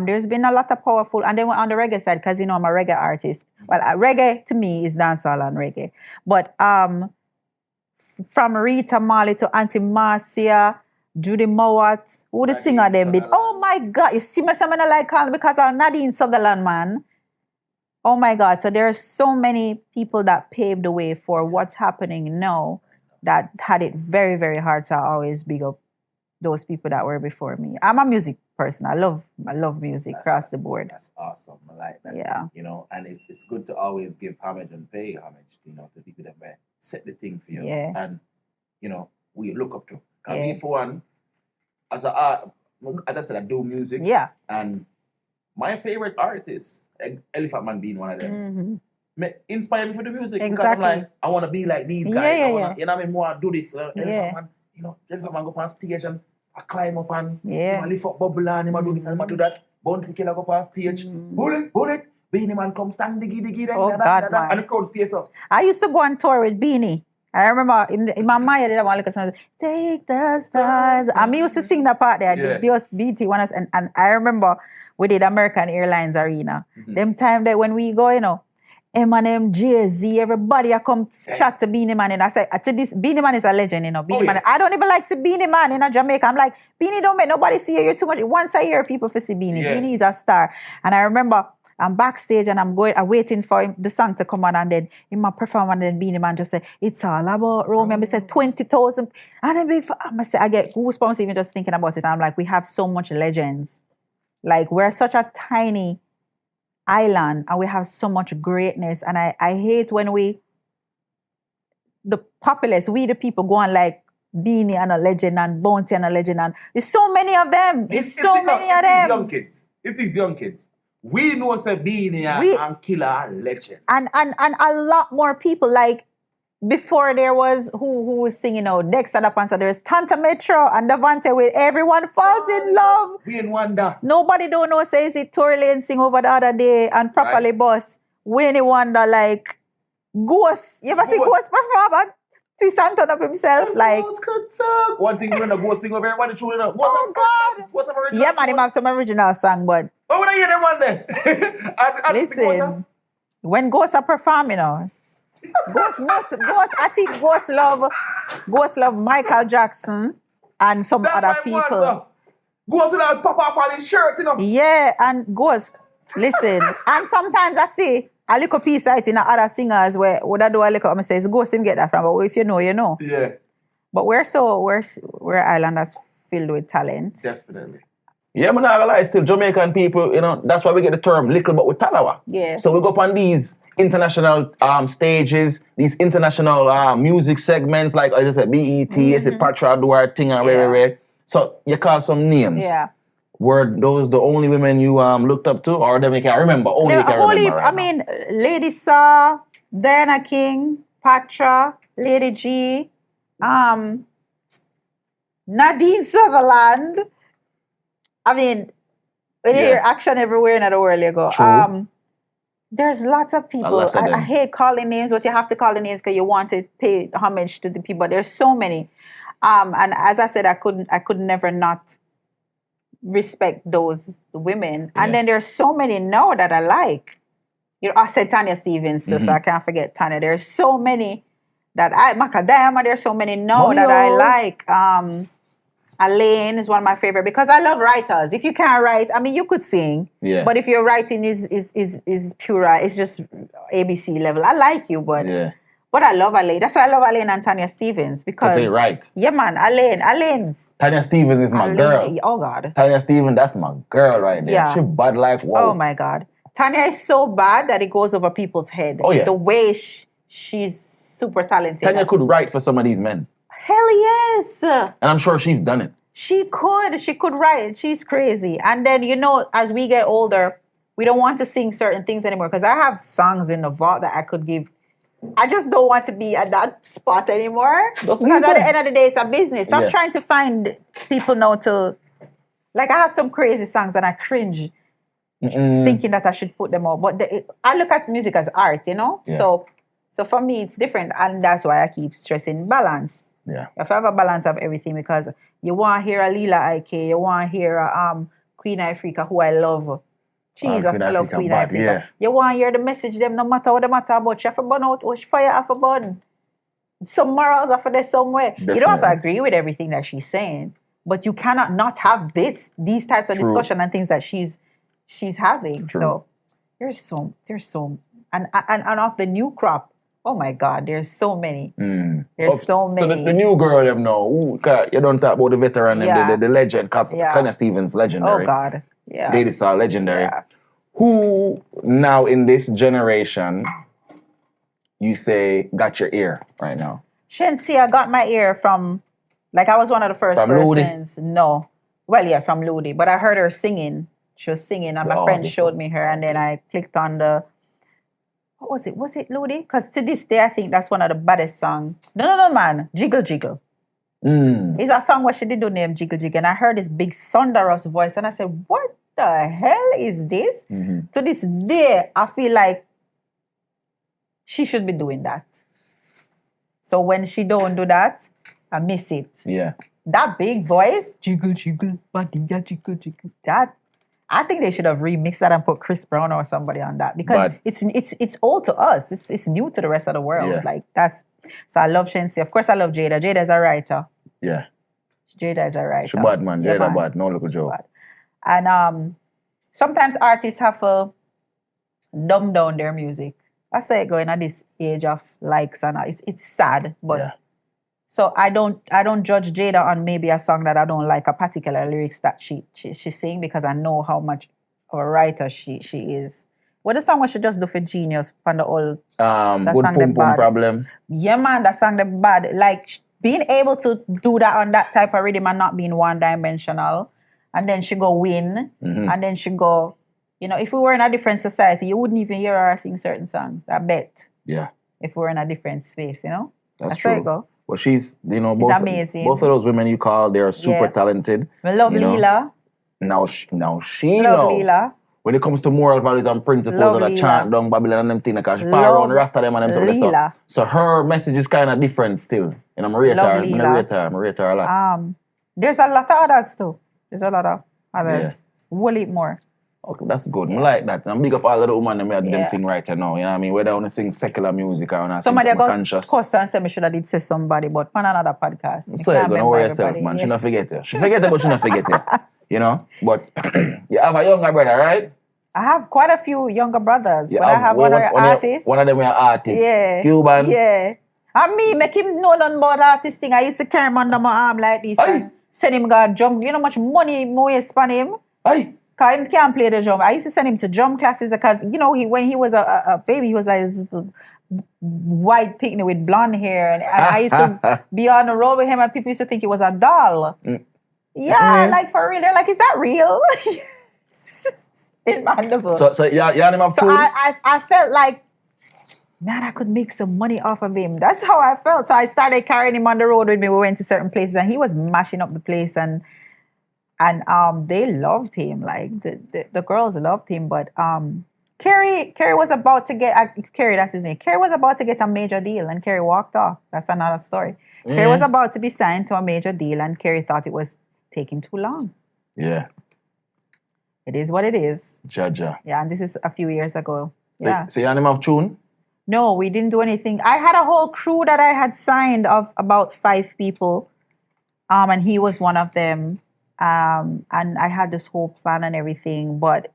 there's been a lot of powerful, and then on the reggae side, because I'm a reggae artist. Well, reggae to me is dancehall and reggae. But from Rita Marley to Auntie Marcia, Judy Mowat, who the singer them bit. Oh my God, you see me something I like calling because I'm Nadine Sutherland, man. Oh my God, so there are so many people that paved the way for what's happening now that had it very, very hard. So I always big up those people that were before me. I'm a music person. I love music across the board. That's awesome. I like that. Yeah. And it's good to always give homage and pay homage, to people that may set the thing for you. Yeah. And, we look up to. And me for one, as I said, I do music. Yeah. And my favorite artist, Elephant Man being one of them, inspire me for the music. Exactly. Because I'm like, I want to be like these guys. Yeah. I wanna, I want to do this. Elephant Man, Elephant Man go up on stage and I climb up and I lift up bubble and I do this and I do that. Bounty Killer go up on stage. Bullet. Beanie Man come stand diggy. And the crowd stays up. I used to go on tour with Beanie. I remember in my mind, I did one like a song, Take the Stars. And me used to sing that part there. Yeah. BT one us, and I remember we did American Airlines Arena. Them time that when we go, Eminem, Jay-Z, everybody I come chat to Beanie Man, and I say, Beanie Man is a legend, Beanie Man. I don't even like see Beanie Man in Jamaica. I'm like, Beanie don't make nobody see you. You're too much. Once a year, people for see Beanie. Yeah. Beanie is a star. And I remember I'm backstage and I'm waiting for the song to come on, and then in my performance, then Beanie Man just say, it's all about Romeo. I said 20,000. And then I get goosebumps even just thinking about it. And I'm like, we have so much legends. Like, we're such a tiny island and we have so much greatness. And I hate when the populace, we the people go on like Beanie and a legend and Bounty and a legend, and there's so many of them. It's these young kids. We know say Beanie and Killer are legend. And a lot more people, like before there was who was singing Dexter the Panzer, there's Tanta Metro and Davante with Everyone Falls in Love. We in Wonder. Nobody don't know says it Tory Lane sing over the other day and properly boss. Winnie Wonder like Ghost. You ever see Ghost perform and twist and turn up himself? Like one thing when the Ghost sing over everybody chewing up. Oh God. What's up Yeah man, he have some original song, but I wanna hear them one day. Listen. when Ghosts are performing, you know, I think Ghost love Michael Jackson and some That's other my people. monster. Ghost will pop off on his shirt, you know. Yeah, and Ghost, listen, and sometimes I see a little piece of it in other singers where would I do a little, I say it's Ghost him get that from, but if you know, you know. Yeah. But we're islanders filled with talent. Definitely. Yeah, I'm not gonna lie, still Jamaican people, you know, that's why we get the term little but with talawa. Yeah. So we go up on these international stages, these international music segments, like I just said, BET, I said Patra, do our thing and where. So you call some names. Yeah. Were those the only women you looked up to, or them you can remember? Only you can remember right now. mean, Lady Saw, Diana King, Patra, Lady G, Nadine Sutherland. I mean, when you hear action everywhere in the world you go. True. There's lots of people. I hate calling names, but you have to call the names because you want to pay homage to the people. There's so many. And as I said, I could never not respect those women. Yeah. And then there's so many now that I like. You know, I said Tanya Stevens, so I can't forget Tanya. There's so many that Macadamia, there's so many now that I like. Alaine is one of my favorite because I love writers. If you can't write, I mean, you could sing, but if your writing is pure, it's just ABC level. I like you, but I love Alaine. That's why I love Alaine and Tanya Stevens because they right. Yeah, man, Alaine's. Tanya Stevens is my girl. Oh God, Tanya Stevens, that's my girl right there. Yeah. She bad like whoa. Oh my God, Tanya is so bad that it goes over people's head. Oh yeah, the way she's super talented. Tanya could write for some of these men. Hell yes. And I'm sure she's done it. She could write. She's crazy. And then, you know, as we get older, we don't want to sing certain things anymore because I have songs in the vault that I could give. I just don't want to be at that spot anymore. Because at the end of the day, it's a business. So I'm trying to find people now to, like, I have some crazy songs and I cringe thinking that I should put them out. But I look at music as art, you know? Yeah. So for me, it's different. And that's why I keep stressing balance. Yeah. You have to have a balance of everything because you want to hear a Lila IK, you want to hear a Queen Africa, who I love. Jesus, I love Queen Africa. Yeah. You want to hear the message them, no matter what they matter about. You have to burn out, or fire have to burn. Some morals are for there somewhere. Definitely. You don't have to agree with everything that she's saying, but you cannot not have these types of discussion and things that she's having. True. So there's so and of the new crop. Oh my God, there's so many. There's so many. So the new girl, them know, you don't talk about the veteran, the legend, Tanya Stevens, legendary. Oh God, yeah. Lady Saw, legendary. Yeah. Who now in this generation, you say, got your ear right now? Shensia got my ear from, like I was one of the first persons. Ludi? No. Well, yeah, from Ludi. But I heard her singing. She was singing and my friend showed me her and then I clicked on the, what was it? Was it Ludi? Because to this day, I think that's one of the baddest songs. No, man. Jiggle Jiggle. It's a song where she did do name Jiggle Jiggle. And I heard this big thunderous voice. And I said, what the hell is this? To this day, I feel like she should be doing that. So when she don't do that, I miss it. Yeah. That big voice, jiggle, jiggle, badilla, jiggle, jiggle. That, I think they should have remixed that and put Chris Brown or somebody on that because it's old to us. It's new to the rest of the world. Yeah. Like that's so I love Shensi. Of course I love Jada. Jada's a writer. Yeah. Jada is a writer. She bad man. Jada bad. No little joke. And sometimes artists have to dumb down their music. I say it going at this age of likes and it's sad, but so I don't judge Jada on maybe a song that I don't like, a particular lyrics that she sing because I know how much of a writer she is. What the song was she just do for Genius on the old that Good song Pum Pum Problem? Yeah, man, that song the bad. Like being able to do that on that type of rhythm and not being one-dimensional, and then she go win, and then she go. You know, if we were in a different society, you wouldn't even hear her sing certain songs. I bet. Yeah. If we were in a different space, you know, that's true. How it go. Well, she's, you know, both of those women you call, they are super talented. I love Leela. Now she love Leela. When it comes to moral values and principles and the chant down Babylon and them things, because she power around the rest of them and them stuff. So her message is kind of different still. And I'm rate her a lot. There's a lot of others too. There's a lot of others. We'll eat more. Okay, that's good. I like that. And big up all of the women that do them thing right now. You know what I mean? Whether I want to sing secular music or not. Somebody got conscious. cuss and say me should have did say somebody, but on another podcast. So you're gonna worry yourself, man. She not forget you. She forget it, but she not forget you. You know? But you have a younger brother, right? I have quite a few younger brothers, but I have one artist. One of them are artists. Yeah. Cubans. Yeah. And me, make him know nothing about artist thing. I used to carry him under my arm like this and send him go drum. You know how much money more spend him? Aye. Because he can't play the drum. I used to send him to drum classes because, you know, when he was a baby, he was like this white picnic with blonde hair. And I used to be on the road with him and people used to think he was a doll. Yeah, like for real. They're like, is that real? Inmandible. So you had him have So I felt like, man, I could make some money off of him. That's how I felt. So I started carrying him on the road with me. We went to certain places and he was mashing up the place and they loved him. Like the girls loved him. But Kerry was about to get Kerry, that's his name. Kerry was about to get a major deal and Kerry walked off. That's another story. Kerry was about to be signed to a major deal and Kerry thought it was taking too long. Yeah. It is what it is. Jaja. Yeah, and this is a few years ago. Yeah. So you had him have tune? No, we didn't do anything. I had a whole crew that I had signed of about 5 people. And he was one of them. And I had this whole plan and everything. But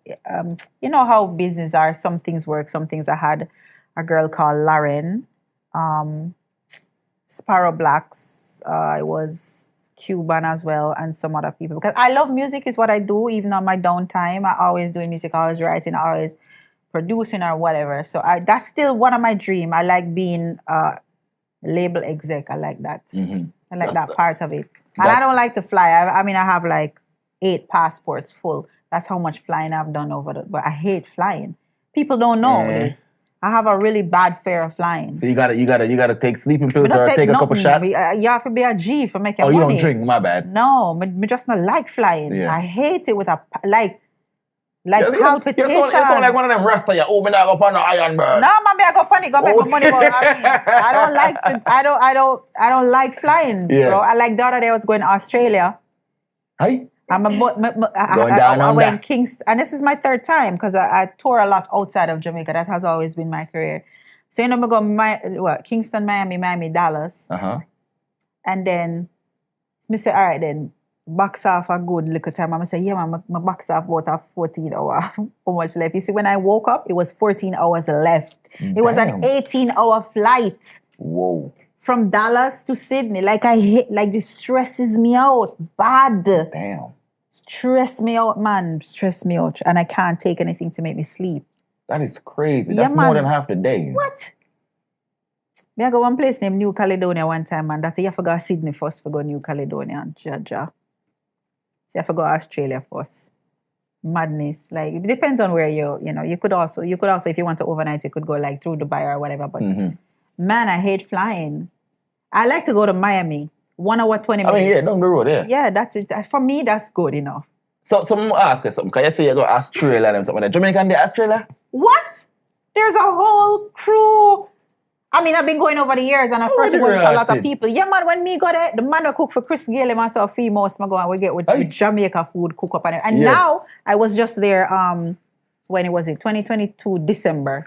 you know how business are. Some things work, some things. I had a girl called Lauren. Sparrow Blacks. I was Cuban as well, and some other people. Because I love music is what I do, even on my downtime. I always doing music, always writing, always producing or whatever. So that's still one of my dreams. I like being label exec. I like that. I like that part of it. And I don't like to fly. I mean, I have like 8 passports full. That's how much flying I've done but I hate flying. People don't know this. I have a really bad fear of flying. So you gotta take sleeping pills or take a couple shots? You have to be a G for making money. Oh, you don't drink? My bad. No, me just not like flying. Yeah. I hate it with palpitation. You sound like one of them rasta. Oh, me not go on the iron bird. No, man, I go on it. Go make my money. But I don't like flying, bro. I like the other day I was going to Australia. Hey. I went Kingston, and this is my 3rd time because I tour a lot outside of Jamaica. That has always been my career. So, you know, I go Kingston, Miami, Dallas. And then, I say, all right, then, box off a good little time. I say, yeah, man, my box off about 14 hours. How much left? You see, when I woke up, it was 14 hours left. It was an 18-hour flight. Whoa. From Dallas to Sydney. Like, this stresses me out. Bad. Damn. Stress me out, man. Stress me out. And I can't take anything to make me sleep. That is crazy. That's more than half the day. What? I go one place named New Caledonia one time, man. That you have to go to Sydney first for go New Caledonia and Jaja. So you have to go to Australia first. Madness. Like, it depends on where you could also, if you want to overnight, you could go like through Dubai or whatever. But man, I hate flying. I like to go to Miami. 1 hour, 20 minutes. I mean, yeah, down the road, yeah. Yeah, that's it. For me, that's good enough. So, I'm ask you something. Can you say you go to Australia and something? Jamaican, they Australia? What? There's a whole crew. I mean, I've been going over the years and at first it was a lot of people. Yeah, man, when me go there, the man will cook for Chris Gale and myself, females, I go and we get with Jamaica food, cook up. And now, I was just there, when was it? 2022, December.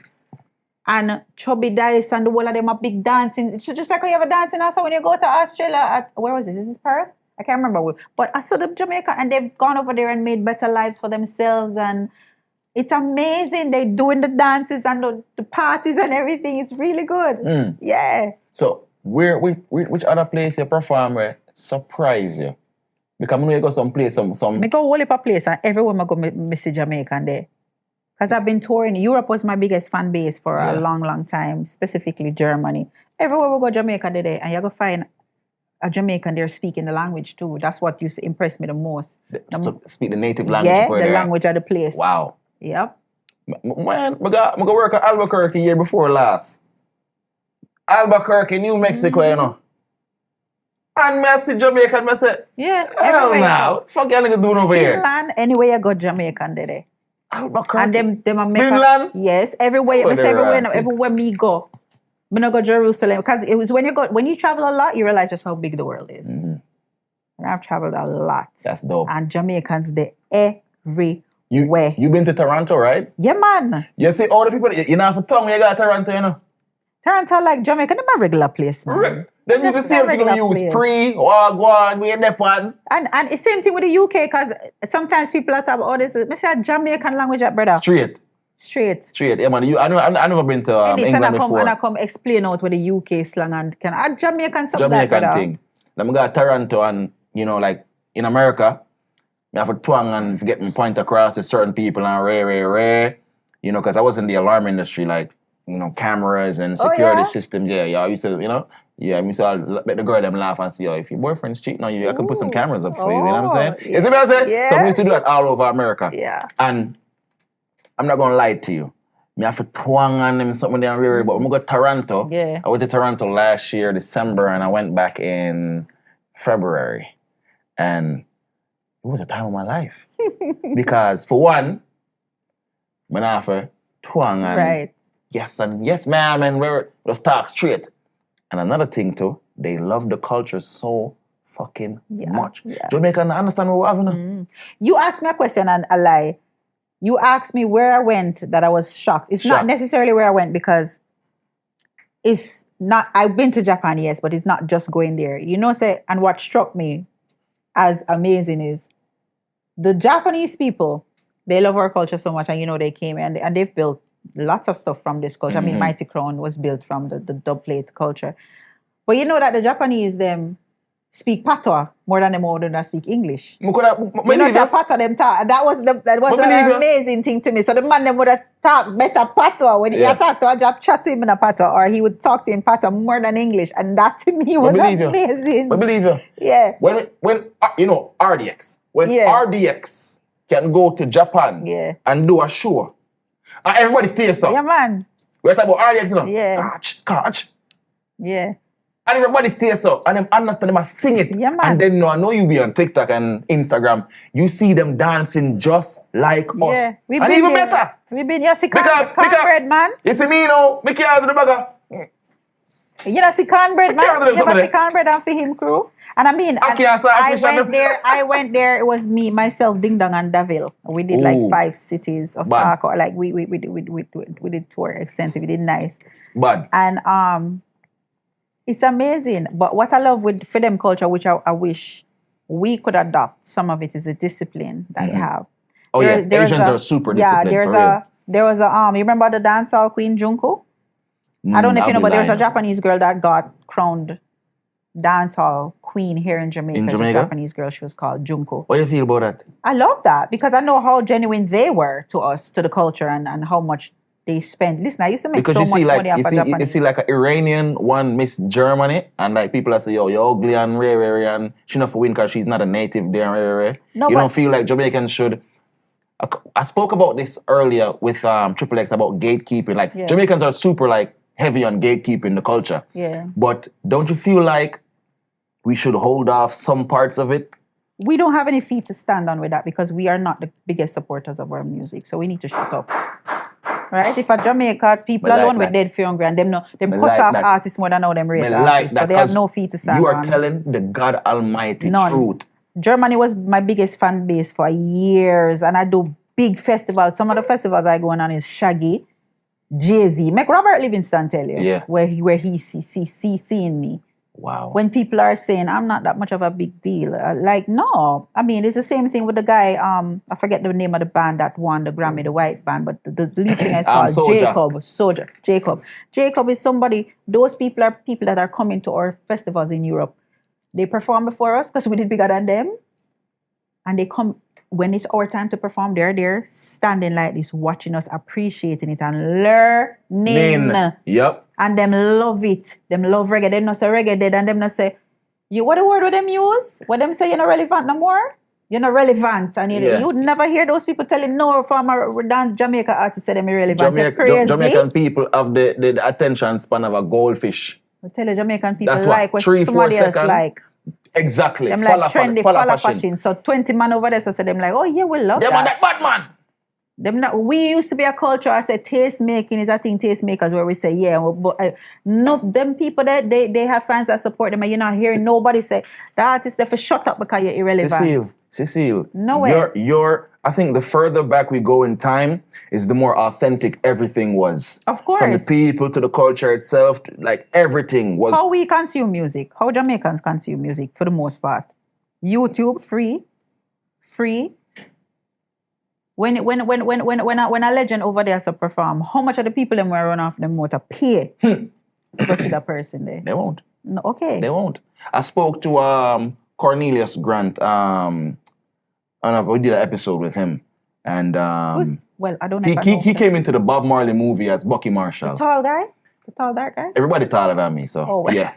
And Chubby Dice and the whole of them are big dancing. It's just like how you have a dancing also when you go to Australia. Where was this? Is this Perth? I can't remember. But I saw them Jamaica and they've gone over there and made better lives for themselves. And it's amazing. They're doing the dances and the parties and everything. It's really good. Yeah. So which other place you perform where surprise you? Because I know you go some place, some... I go all over place and everyone I go miss Jamaican there. Because I've been touring. Europe was my biggest fan base for a long, long time, specifically Germany. Everywhere we go, Jamaica today, and you're going to find a Jamaican there speaking the language too. That's what used to impress me the most. So speak the native language. Yeah, the language of the place. Wow. Yep. Man, I go work at Albuquerque year before last. Albuquerque, New Mexico, you know. And I see Jamaican, I say, hell no, fuck you niggas doing over here? Finland, anywhere you go, Jamaican today. Albuquerque. And them are Finland? Yes, everywhere me go. I don't go to Jerusalem. Because it was when you travel a lot, you realize just how big the world is. And I've traveled a lot. That's dope. And Jamaicans, they everywhere. Where? You been to Toronto, right? Yeah, man. You see all the people, you know, for tongue, you got Toronto, you know? Toronto, like Jamaica, they're a regular place, man. Them use the same thing we use, wagwan, we in that one. And it's same thing with the UK, because sometimes people are talking about, this is, I say a Jamaican language, brother. Straight. Yeah, man. I never been to England before. And I come explain out with the UK slang and can add Jamaican something like that. Jamaican thing. Then I got Toronto and, you know, like in America, I have to twang and get my point across to certain people and rare. You know, because I was in the alarm industry, like, you know, cameras and security systems. Yeah, I used to, you know, let the girl them laugh and say, if your boyfriend's cheating on you, I can put some cameras up for you. You know what I'm saying? Yeah. You see what I'm saying? Yeah. So we used to do that all over America. Yeah. And I'm not gonna lie to you. Me have to twang on them something down really, but when I go to Toronto, I went to Toronto last year, December, and I went back in February. And it was a time of my life. Because for one, I have to twang and yes ma'am, and we're just talk straight. And another thing too, they love the culture so fucking much. Yeah. Jamaican understand what we're having. You asked me a question and a lie. You asked me where I went that I was shocked. It's not necessarily where I went because it's not, I've been to Japan, yes, but it's not just going there. You know, and what struck me as amazing is the Japanese people, they love our culture so much, and you know, they came and they've built lots of stuff from this culture. I mean, Mighty Crown was built from the dub plate culture. But you know that the Japanese, them speak patois more than them older that speak English. You know, say patois them talk. That was an amazing thing to me. So the man them would have talked better patois when he talked to a Jap, chat to him in a patois, or he would talk to him patois more than English, and that to me was amazing. I believe you. Yeah. When you know RDX, when RDX can go to Japan and do a show, and everybody stays up. Yeah, man. We're talking about RDX, you know. Yeah. Catch. Yeah. And everybody stays up and them understand them and sing it. Yeah, man. And then I know you be on TikTok and Instagram. You see them dancing just like us. And even better. We've been here, see cornbread, man. You see me, you know, me can't do the bagger. You know, see cornbread, man. You ever see cornbread and for him crew? And I mean, I went there, it was me, myself, Ding Dong and Davil. We did like 5 cities, Osaka, like we did tour extensive, we did nice. And it's amazing. But what I love with Freedom culture, which I wish we could adopt, some of it is the discipline that they have. Asians are super disciplined. There was you remember the dancehall queen Junko? I don't know if you know, but there was a Japanese girl that got crowned dancehall queen here in Jamaica. She's a Japanese girl, she was called Junko. What do you feel about that? I love that because I know how genuine they were to us, to the culture, and how much they spend. Listen, I used to make so much money off of Japanese. You see like an Iranian one Miss Germany, and like people that say, you're ugly and rare, and she not for win because she's not a native there and rare. No, you don't feel like Jamaicans should. I spoke about this earlier with Triple X about gatekeeping. Like Jamaicans are super like heavy on gatekeeping the culture. Yeah. But don't you feel like we should hold off some parts of it? We don't have any feet to stand on with that because we are not the biggest supporters of our music. So we need to shut up. Right? If a Jamaica, people alone with dead fear hungry and them cuss off artists more than how them rate artists. So they have no feet to stand on. You are telling the God Almighty truth. Germany was my biggest fan base for years, and I do big festivals. Some of the festivals I go on is Shaggy, Jay-Z, make Robert Livingston tell you where he seeing me. Wow. When people are saying I'm not that much of a big deal, like no, I mean it's the same thing with the guy. I forget the name of the band that won the Grammy, the white band, but the lead singer is called Jacob. Jacob is somebody. Those people are people that are coming to our festivals in Europe. They perform before us because we did bigger than them, and they come when it's our time to perform. They're there standing like this, watching us, appreciating it, and learning. Yep. And them love it. Them love reggae. Them not say reggae dead, and them not say, you what the word with them use? What them say you're not relevant no more? You're not relevant. And you would never hear those people telling no former dance Jamaica artists say them irrelevant. You're crazy. Jamaican people have the attention span of a goldfish. I tell you, Jamaican people that's like what 3-4 somebody else seconds. like. Exactly. Them like trendy, follow fashion. So 20 man over there, so them like, oh yeah, we love that. Them that bad man. Them not, we used to be a culture. I said taste making is a thing. Taste makers where we say but no, them people that they have fans that support them, and you're not hearing nobody say the artist they for shut up because you're irrelevant. Cecile, No way. I think the further back we go in time is the more authentic everything was. Of course. From the people to the culture itself, like everything was. How we consume music, how Jamaicans consume music for the most part. YouTube, free. When a legend over there to perform, how much of the people them will run off them motor pay to go see that person there? They won't. No, okay. They won't. I spoke to Cornelius Grant. We did an episode with him, and well, I don't know. He came into the Bob Marley movie as Bucky Marshall. The tall guy, the tall dark guy. Everybody taller than me, so well. yeah.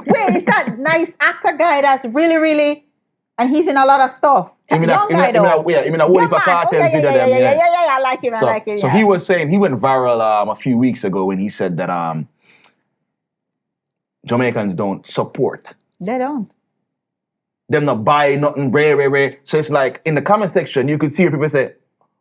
Wait, is that nice actor guy that's really, and he's in a lot of stuff. I mean, a whole heap of cartels did them. Yeah, I like him. So he was saying he went viral a few weeks ago when he said that Jamaicans don't support. They don't. Them not buy nothing rare. So it's like in the comment section you could see people say,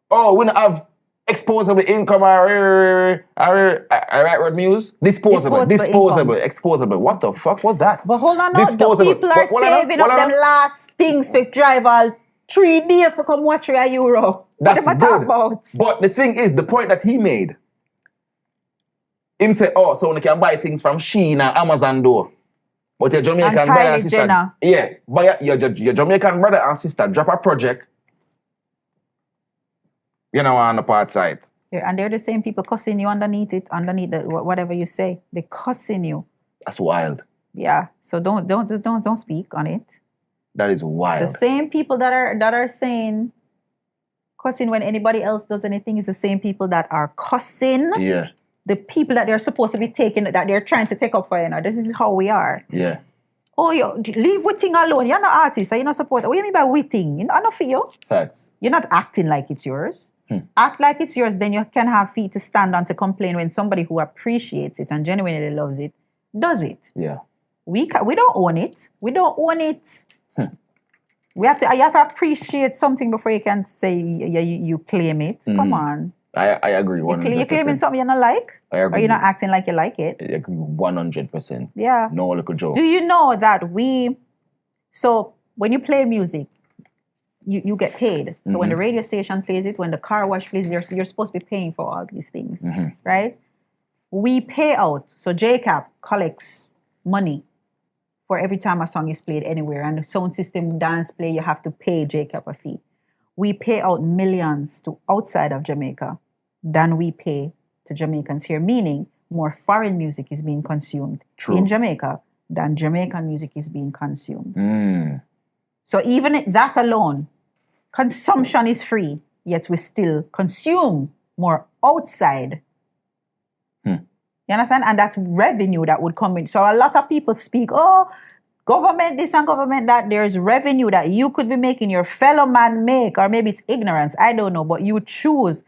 "Oh, we don't have exposable income or right word muse? Disposable. Exposable. What the fuck was that?" But hold on, no, the people are saving up them last things for drive all 3 days for come watch €3. That's what good. About? But the thing is, the point that he made, him say, "Oh, so you can buy things from Shein or Amazon door." But your Jamaican and brother and Kylie sister, Jenner. yeah, but your Jamaican brother and sister drop a project, on the part side. Yeah, and they're the same people cussing you underneath whatever you say. They're cussing you. That's wild. Yeah, so don't speak on it. That is wild. The same people that are saying cussing when anybody else does anything is the same people that are cussing. Yeah. The people that they're supposed to be taking, that they're trying to take up for, This is how we are. Yeah. Oh, leave witting alone. You're not artist, so you're not supporter. What do you mean by witting? I don't feel. Facts. You're not acting like it's yours. Act like it's yours, then you can have feet to stand on to complain when somebody who appreciates it and genuinely loves it does it. Yeah. We don't own it. We don't own it. You have to appreciate something before you can say you claim it. Come on. I agree 100%. You're claiming something you don't like? I agree. Or you're not acting like you like it? I agree 100%. Yeah. No little joke. Do you know that so when you play music, you get paid. So when the radio station plays it, when the car wash plays it, you're supposed to be paying for all these things, right? We pay out. So JCAP collects money for every time a song is played anywhere. And the sound system dance play, you have to pay JCAP a fee. We pay out millions to outside of Jamaica than we pay to Jamaicans here, meaning more foreign music is being consumed in Jamaica than Jamaican music is being consumed. So even that alone, consumption is free, yet we still consume more outside. You understand? And that's revenue that would come in. So a lot of people speak, government this and government that. There's revenue that you could be making your fellow man make, or maybe it's ignorance, I don't know, but you choose.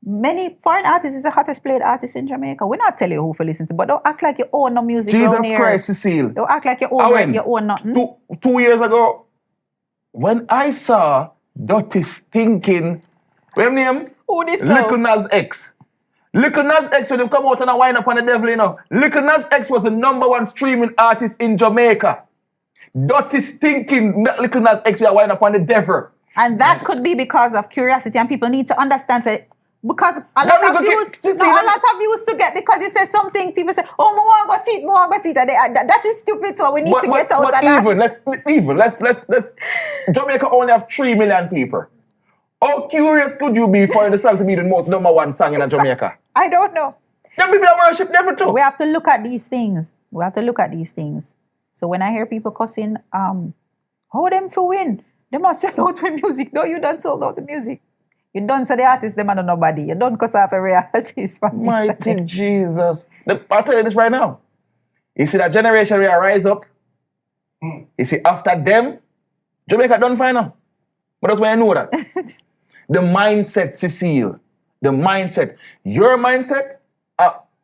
Many foreign artists is the hottest played artist in Jamaica. We're not telling you who to listen to, but don't act like you own no music. Jesus Christ, Cecile. Don't act like you own nothing. 2 years ago, when I saw Dirty Stinking, what name? Who this Little Nas X. Little Nas X, when him come out and I wind up on the devil, Little Nas X was the #1 streaming artist in Jamaica. Dirty Stinking Little Nas X, we are wind up on the devil. And that could be because of curiosity, and people need to understand it. Because a lot of views to get, because you say something, people say, "Oh, I want to see it, that is stupid too. We need to get out of that." Let's Jamaica only have 3 million people. How curious could you be for the song to be the most #1 song in Jamaica? I don't know. Them people that worship never too. We have to look at these things. So when I hear people cussing, how them for win? They must sell out with music. No, you don't sell out the music. You don't say the artist, them and nobody. You don't cuss off every artist. Mighty Jesus. I'll tell you this right now. You see that generation will rise up. You see, after them, Jamaica don't find them. But that's why I know that. The mindset, Cecile. The mindset. Your mindset,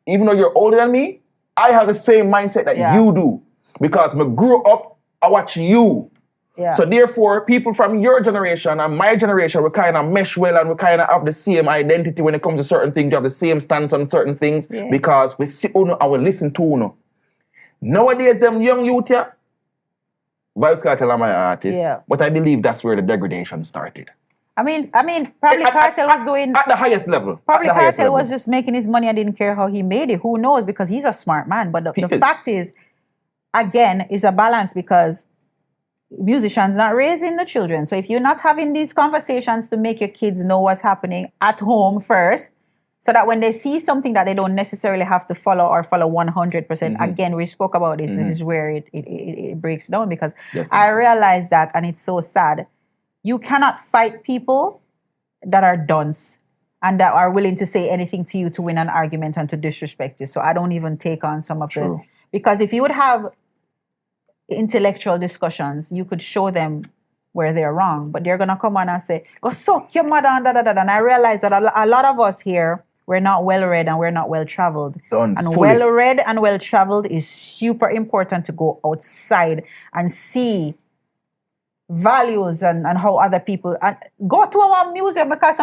even though you're older than me, I have the same mindset that you do. Because I grew up, I watch you. Yeah. So therefore, people from your generation and my generation, we kind of mesh well and we kind of have the same identity when it comes to certain things. You have the same stance on certain things because we see uno and we listen to uno. Nowadays, them young youth here, Vybz Kartel are my artists. Yeah. But I believe that's where the degradation started. I mean, probably Kartel was doing... At the highest level. Probably Kartel Kartel was just making his money and didn't care how he made it. Who knows? Because he's a smart man. But the fact is, again, is a balance because musicians not raising the children. So if you're not having these conversations to make your kids know what's happening at home first, so that when they see something that they don't necessarily have to follow 100%, again, we spoke about this. This is where it breaks down because I realized that, and it's so sad, you cannot fight people that are dunce and that are willing to say anything to you to win an argument and to disrespect you. So I don't even take on some of the... Because if you would have intellectual discussions, you could show them where they're wrong. But they're going to come on and say, go suck your mother and da-da-da. And I realize that a lot of us here, we're not well-read and we're not well-traveled. And well-read and well-traveled is super important to go outside and see values and how other people... And go to our museum because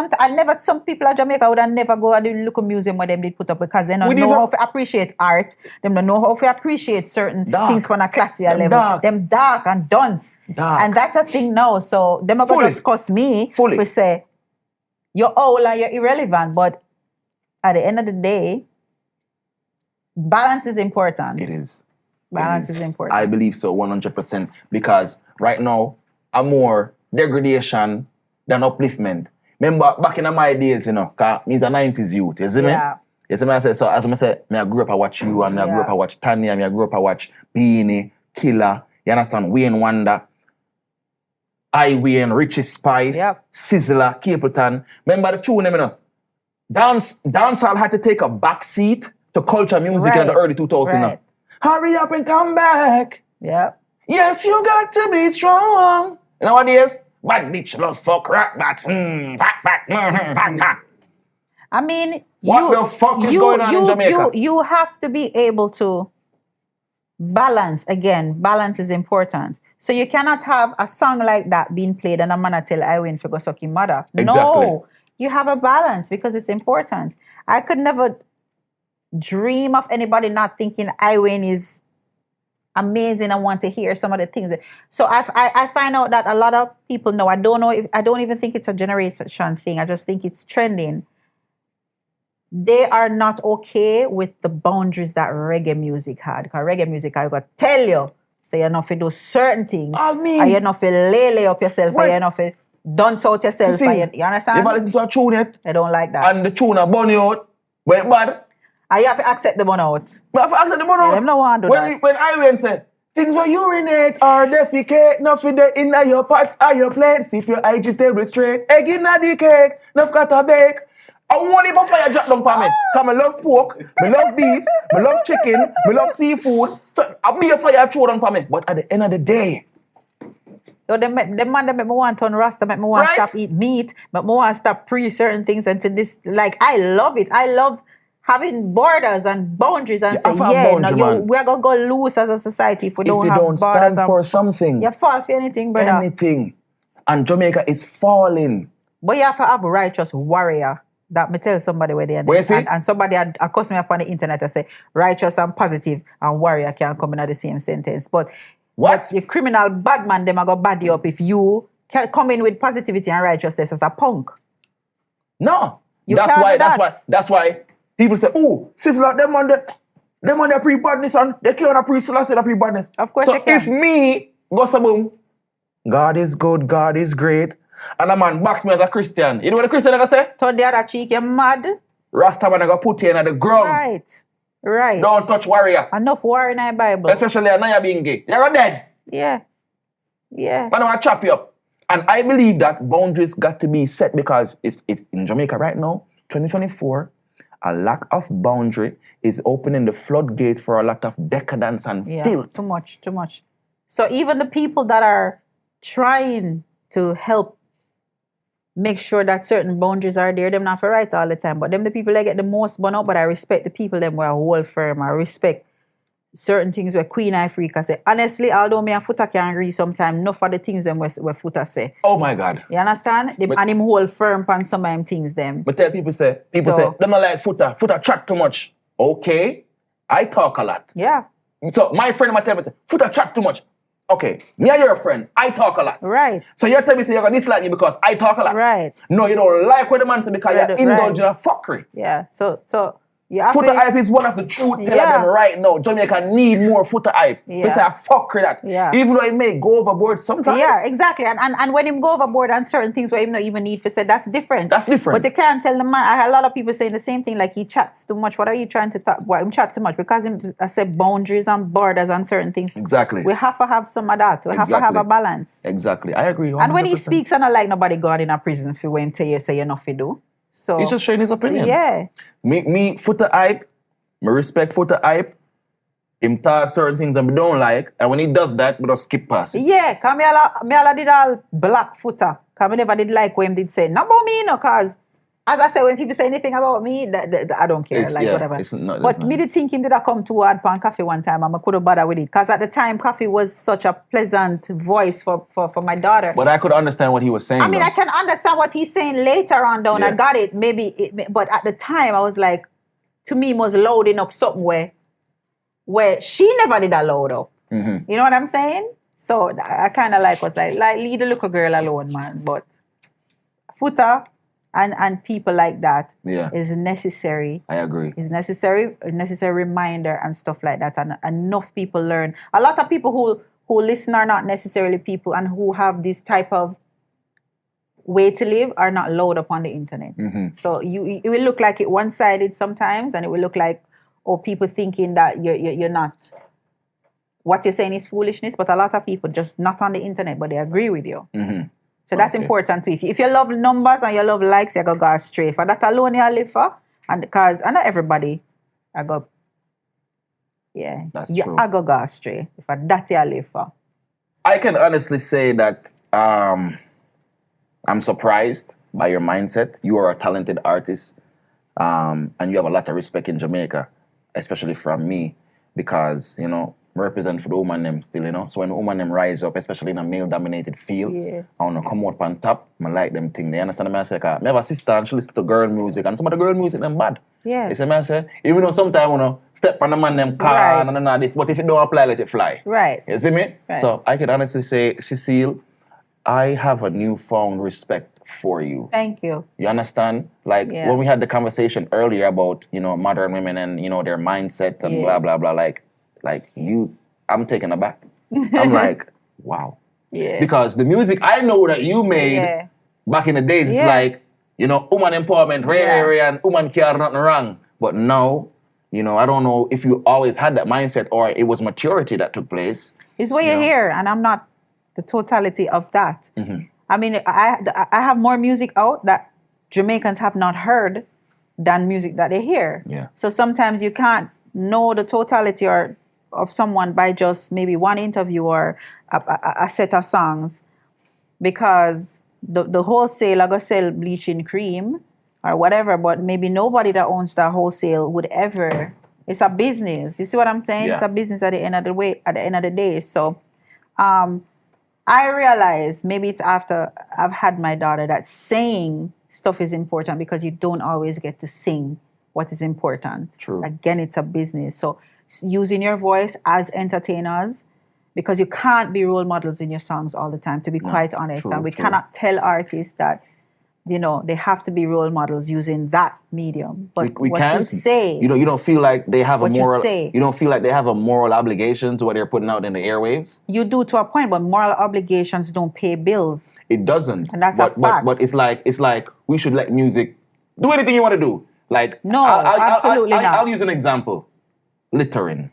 some people at Jamaica would never go and do look at museum where them did put up because they don't know how to appreciate art. They don't know how to appreciate certain things from a classier level. Them dark and dunce. And that's a thing now. So them are going to discuss me to say, you're old and you're irrelevant. But at the end of the day, balance is important. It is. Balance is important. I believe so, 100%. Because right now, I'm more degradation than upliftment. Remember, back in my days, because me's a 90s youth, you see me? You see me? I say, so as I say, I grew up, I watch you, and I grew up, I watch Tanya, I grew up, I watch Beanie, Killer, you understand, Wayne Wonder, Wayne, Richie Spice, Sizzler, Capleton. Remember the tune, Dancehall had to take a back seat to culture music in the early 2000s. Hurry up and come back. Yes, you got to be strong. Nowadays, bad bitch, love, fuck, rock, fat, fat. I mean, what the fuck is going on in Jamaica? You have to be able to balance. Again, balance is important. So you cannot have a song like that being played and a man tell I win for go suck your mother. No, you have a balance because it's important. I could never dream of anybody not thinking I win is amazing and want to hear some of the things. So I find out that a lot of people know. I don't even think it's a generation thing. I just think it's trending. They are not okay with the boundaries that reggae music had. Because reggae music, I got to tell you, so you're not to do certain things. And you're not to lay up yourself. And you're not to dance out yourself. You understand? You ever listen to a tune yet? I don't like that. And the tune a burn you out. When bad. And you have to accept the burn out. You have to accept the burn out. Them no want to do that. When Irene said, things where urinate or defecate, nothing there in your pot or your plate. Sip your vegetable straight. Egg in the cake, enough got a bake. I want it before you drop down for me. Because I love pork, I love beef, I love chicken, I love seafood. So I'll be a fire throw down for me. But at the end of the day, yo, them man that make me want to turn Rasta, make me want to stop eat meat, make me want to stop certain things until this, like, I love it. I love having borders and boundaries and say, we're going to go loose as a society if we don't have borders. If you don't stand for something. You fall for anything, brother. Anything. And Jamaica is falling. But you have to have a righteous warrior. That me tell somebody where they are. And somebody had accused me upon the internet and say, righteous and positive and warrior can come in at the same sentence. But the criminal bad man, them are going to bad you up if you can come in with positivity and righteousness as a punk. No. That's why people say, oh, sister, them on the pre-badness and they can't pre-celeste the pre-badness. Of course so they can. If me go saboom, God is good, God is great, and a man backs me as a Christian. You know what a Christian gonna say? Turn the other cheek, you're mad. Rasta man gonna put you in the ground. Right. Don't touch warrior. Enough warrior in the Bible. Especially now you're being gay. You're dead. Yeah. Man, I want to chop you up. And I believe that boundaries got to be set because it's in Jamaica right now, 2024, a lack of boundary is opening the floodgates for a lot of decadence and filth. Too much. So even the people that are trying to help make sure that certain boundaries are there, them not for right all the time, but them the people that get the most burn out, but I respect the people them were whole firm. I respect certain things where Queen Africa say. Honestly, although me and Foota can agree sometimes, enough of the things them where Foota say. Oh my God. You understand? And him whole firm on some of them things them. But tell people say, them not like Foota. Foota chat too much. Okay. I talk a lot. Yeah. So my friend might tell me, Foota chat too much. okay, me and your friend, I talk a lot. Right. So you tell me say you're gonna dislike me because I talk a lot. Right. No, you don't like what the man say because you're indulging in fuckery. Yeah. So you have Footer hype is one of the truth tell them right now. Jamaica need more footer hype. Yeah. To say fuckery that. Yeah. Even though it may go overboard sometimes. Yeah, exactly. And when him go overboard on certain things where him not even need for say, that's different. That's different. But you can't tell the man. I had a lot of people saying the same thing, like he chats too much. What are you trying to talk? Why him chat too much? Because I said boundaries and borders on certain things. Exactly. We have to have some of that. We have to have a balance. Exactly. I agree. 100%. And when he speaks, I not like nobody going in a prison for when tell you say you're not to do. So he's just sharing his opinion. Yeah. Me footer hype. Me respect footer hype. Him talk certain things that me don't like, and when he does that, we just skip past it. Yeah, because me all did all black footer. Because me never did like when him did say, not about me, no, because as I said, when people say anything about me, that I don't care, whatever. But me did think him did I come too hard on Coffee one time, and I couldn't bother with it. Because at the time, Coffee was such a pleasant voice for my daughter. But I could understand what he was saying. I mean, I can understand what he's saying later on down. I got it, but at the time, I was like, to me, it was loading up something where she never did that load up. Mm-hmm. You know what I'm saying? So I kind of was like, leave the little girl alone, man. But footer and people like that is necessary. I agree. It's necessary, a necessary reminder and stuff like that. And enough people learn. A lot of people who listen are not necessarily people and who have this type of way to live are not load up on the internet. Mm-hmm. So it will look like it one-sided sometimes, and it will look like people thinking that you're not. What you're saying is foolishness, but a lot of people just not on the internet, but they agree with you. Mm-hmm. So that's important too. If you love numbers and you love likes, you go astray. For that alone, you live for, and because not everybody, that's true. I go astray. If that you live for, I can honestly say that. I'm surprised by your mindset. You are a talented artist, and you have a lot of respect in Jamaica, especially from me, because, represent for the woman them still, So when the woman them rise up, especially in a male-dominated field, I want to come out on top, I like them thing. They understand me? I say, I have a sister and she listens to girl music, and some of the girl music them bad. Yeah. You see me? I say, even though sometimes, step on the man them car and all this, but if it don't apply, let it fly. Right. You see me? Right. So I can honestly say, Cecile, I have a newfound respect for you. Thank you. You understand? When we had the conversation earlier about, modern women and, their mindset and blah, blah, blah, like you, I'm taken aback. I'm like, wow. Yeah. Because the music I know that you made back in the days, it's like, woman empowerment, and woman care nothing wrong. But now, I don't know if you always had that mindset or it was maturity that took place. It's what you hear, and I'm not the totality of that. Mm-hmm. I mean, I have more music out that Jamaicans have not heard than music that they hear. Yeah. So sometimes you can't know the totality of someone by just maybe one interview or a set of songs, because the wholesaler go sell bleaching cream or whatever, but maybe nobody that owns that wholesale would ever. It's a business. You see what I'm saying? Yeah. It's a business at the end of the day. So, I realize maybe it's after I've had my daughter that saying stuff is important, because you don't always get to sing what is important. True. Again, it's a business. So using your voice as entertainers, because you can't be role models in your songs all the time, to be quite honest. True, and we cannot tell artists that, they have to be role models using that medium. But we what can. You say, you don't feel like they have a moral. You don't feel like they have a moral obligation to what they're putting out in the airwaves. You do to a point, but moral obligations don't pay bills. It doesn't. And that's a fact. But it's like we should let music do anything you want to do. Like no, absolutely not. I'll use an example. Littering.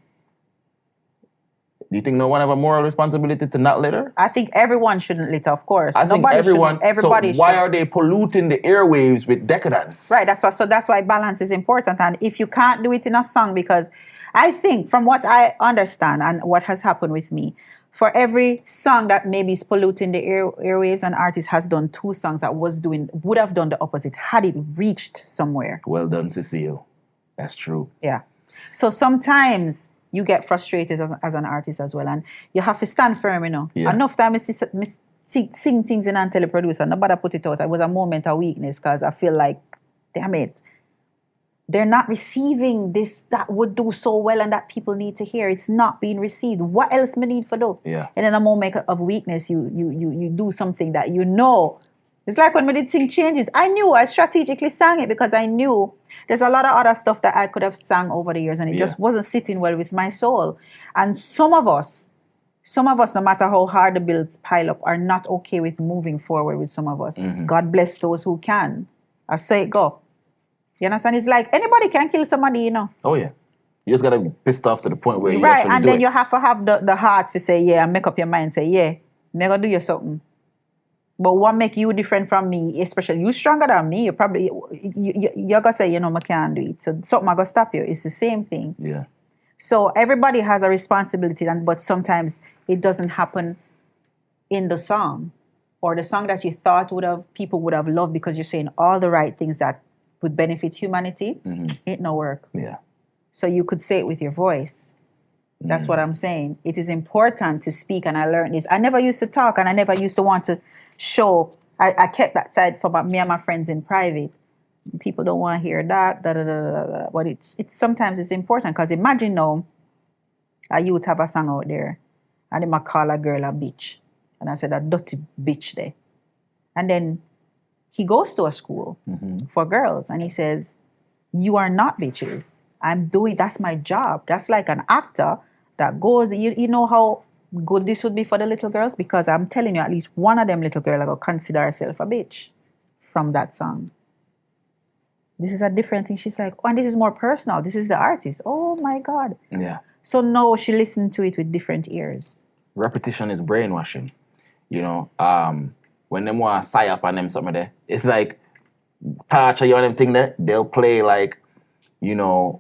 Do you think no one have a moral responsibility to not litter? I think everyone shouldn't litter, of course. I think everybody. So why are they polluting the airwaves with decadence? Right. That's why balance is important. And if you can't do it in a song, because I think from what I understand and what has happened with me, for every song that maybe is polluting the airwaves, an artist has done 2 songs that would have done the opposite had it reached somewhere. Well done, Cecile. That's true. Yeah. So sometimes you get frustrated as an artist as well, and you have to stand firm, Yeah. Enough time I sing things in and tell the producer, nobody put it out. It was a moment of weakness, because I feel like, damn it, they're not receiving this that would do so well and that people need to hear. It's not being received. What else me need for do? Yeah. And in a moment of weakness, you do something that you know. It's like when we did Sing Changes. I strategically sang it because I knew there's a lot of other stuff that I could have sang over the years and it just wasn't sitting well with my soul. And some of us, no matter how hard the bills pile up, are not okay with moving forward with some of us. God bless those who can. I say it go. You understand? It's like anybody can kill somebody, you know. Oh, yeah. You just got to be pissed off to the point where you right, actually and do then it. you have to have the heart to say, yeah, and make up your mind, say, yeah, me gonna do you something. But what make you different from me, especially you stronger than me, you're gonna say, you know, I can't do it. So something I gonna stop you. It's the same thing. Yeah. So everybody has a responsibility, but sometimes it doesn't happen in the song. Or the song that you thought people would have loved because you're saying all the right things that would benefit humanity, ain't no work. Yeah. So you could say it with your voice. That's what I'm saying. It is important to speak, and I learned this. I never used to talk, and I never used to want to show. I kept that side for me and my friends in private. People don't want to hear that. But it's sometimes it's important because imagine now, a youth have a song out there, and they might call a girl a bitch, and I said a dirty bitch there, and then he goes to a school for girls, and he says, "You are not bitches. That's my job." That's like an actor that goes, you know how good this would be for the little girls? Because I'm telling you, at least one of them little girls will consider herself a bitch from that song. This is a different thing. She's like, oh, and this is more personal. This is the artist. Oh my God. Yeah. So now she listened to it with different ears. Repetition is brainwashing. You know, when them want to sigh up on them something there, it's like torture you on them thing there, they'll play like, you know,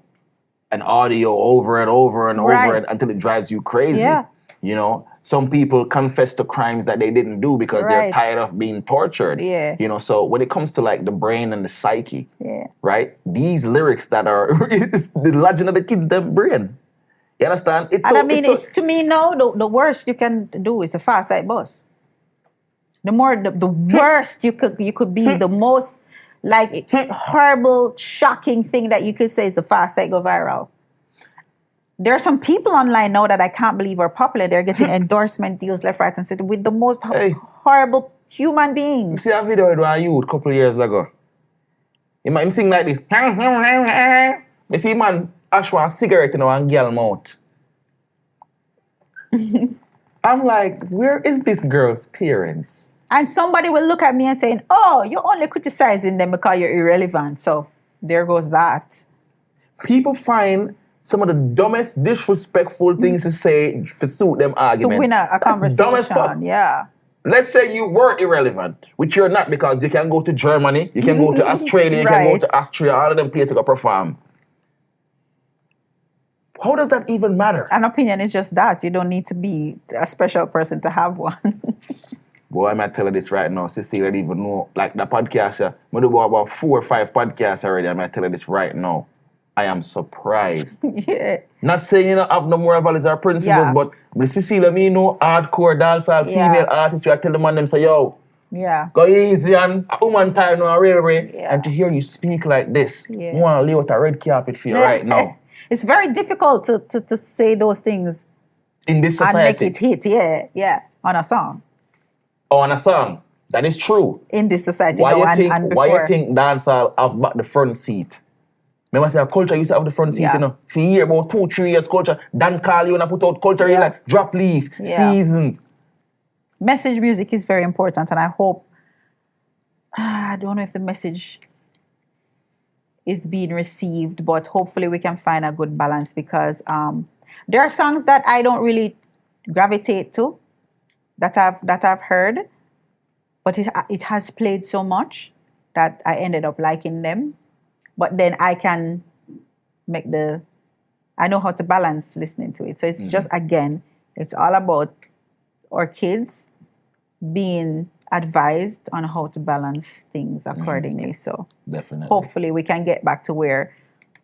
an audio over and over and over it until it drives you crazy. Yeah. You know, some people confess to crimes that they didn't do because they're tired of being tortured. Yeah. You know, so when it comes to like the brain and the psyche, right? These lyrics that are the legend of the kids' them brain. You understand? It's to me now, the worst you can do is a fast side bus. The worst you could be, the most like horrible, shocking thing that you could say is the fast side go viral. There are some people online now that I can't believe are popular. They're getting endorsement deals left, right, and center with the most horrible human beings. You see a video with a youth a couple of years ago? Him sing like this. I see man ash one cigarette in one girl mouth. I'm like, where is this girl's parents? And somebody will look at me and saying, oh, you're only criticizing them because you're irrelevant. So there goes that. People find some of the dumbest, disrespectful things to say to suit them argument. To win a conversation. Dumb as fuck. Yeah. Let's say you were irrelevant, which you're not because you can go to Germany, you can go to Australia, you can go to Austria, all of them places to go perform. How does that even matter? An opinion is just that. You don't need to be a special person to have one. Boy, I might tell you this right now. Cecilia don't even know. Like the podcast, I do about 4 or 5 podcasts already. I might tell you this right now. I am surprised. Yeah. Not saying you know have no moral values or principles, but Cecilia, me know hardcore dancehall female artists. I tell them on them say, yo, go easy and a woman time no railway. Yeah. And to hear you speak like this, I want to lay out a red carpet for you right now. It's very difficult to say those things in this society. And make it hit, on a song. On a song. That is true. In this society. Why you think dancehall have back the front seat? Remember say a culture used to have the front seat, you know. For a year, about 2-3 years culture, Dan call you and I put out culture, you like drop leaf, seasons. Message music is very important, and I hope, I don't know if the message is being received, but hopefully we can find a good balance because there are songs that I don't really gravitate to, that I've heard, but it has played so much that I ended up liking them. But then I can I know how to balance listening to it. So it's just, again, it's all about our kids being advised on how to balance things accordingly. So definitely, hopefully we can get back to where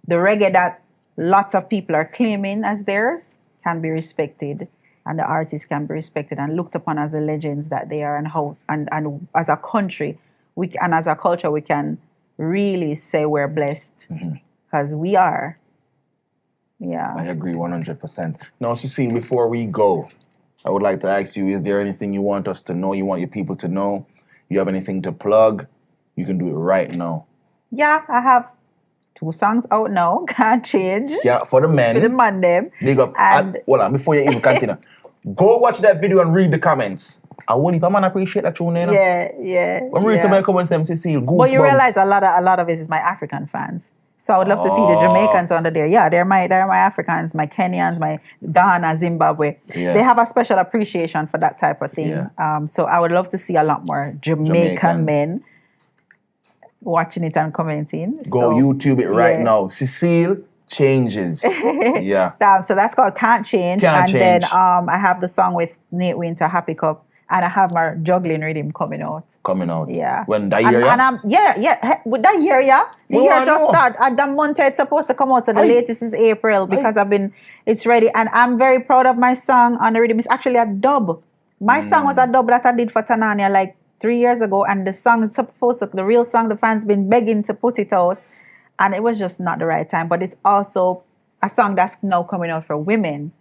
the reggae that lots of people are claiming as theirs can be respected, and the artists can be respected and looked upon as the legends that they are, and as a country and as a culture we can really say we're blessed Because we are. Yeah. I agree 100%. Now, Cecile, before we go, I would like to ask you, is there anything you want us to know, you want your people to know? You have anything to plug? You can do it right now. Yeah, I have 2 songs out now. Can't change. Yeah, for the men. For the man them. Big up. And Hold on, before you even continue. Go watch that video and read the comments. I won't even appreciate that tune, you know? Yeah. When we read some comments, Cecile, goosebumps. But you realize a lot of it is my African fans. So I would love to see the Jamaicans under there. Yeah, they're my Africans, my Kenyans, my Ghana, Zimbabwe. Yeah. They have a special appreciation for that type of thing. Yeah. So I would love to see a lot more Jamaican men watching it and commenting. Go YouTube it right now. Cecile Changes. Yeah. So that's called Can't Change. Then I have the song with Nate Winter, Happy Cup. And I have my juggling rhythm coming out. Yeah. When that year, with that year, the year just start. At the month it's supposed to come out, so the latest is April because it's ready. And I'm very proud of my song on the rhythm. It's actually a dub. My song was a dub that I did for Tanania like 3 years ago, and the song is supposed to, the real song, the fans been begging to put it out, and it was just not the right time. But it's also a song that's now coming out for women.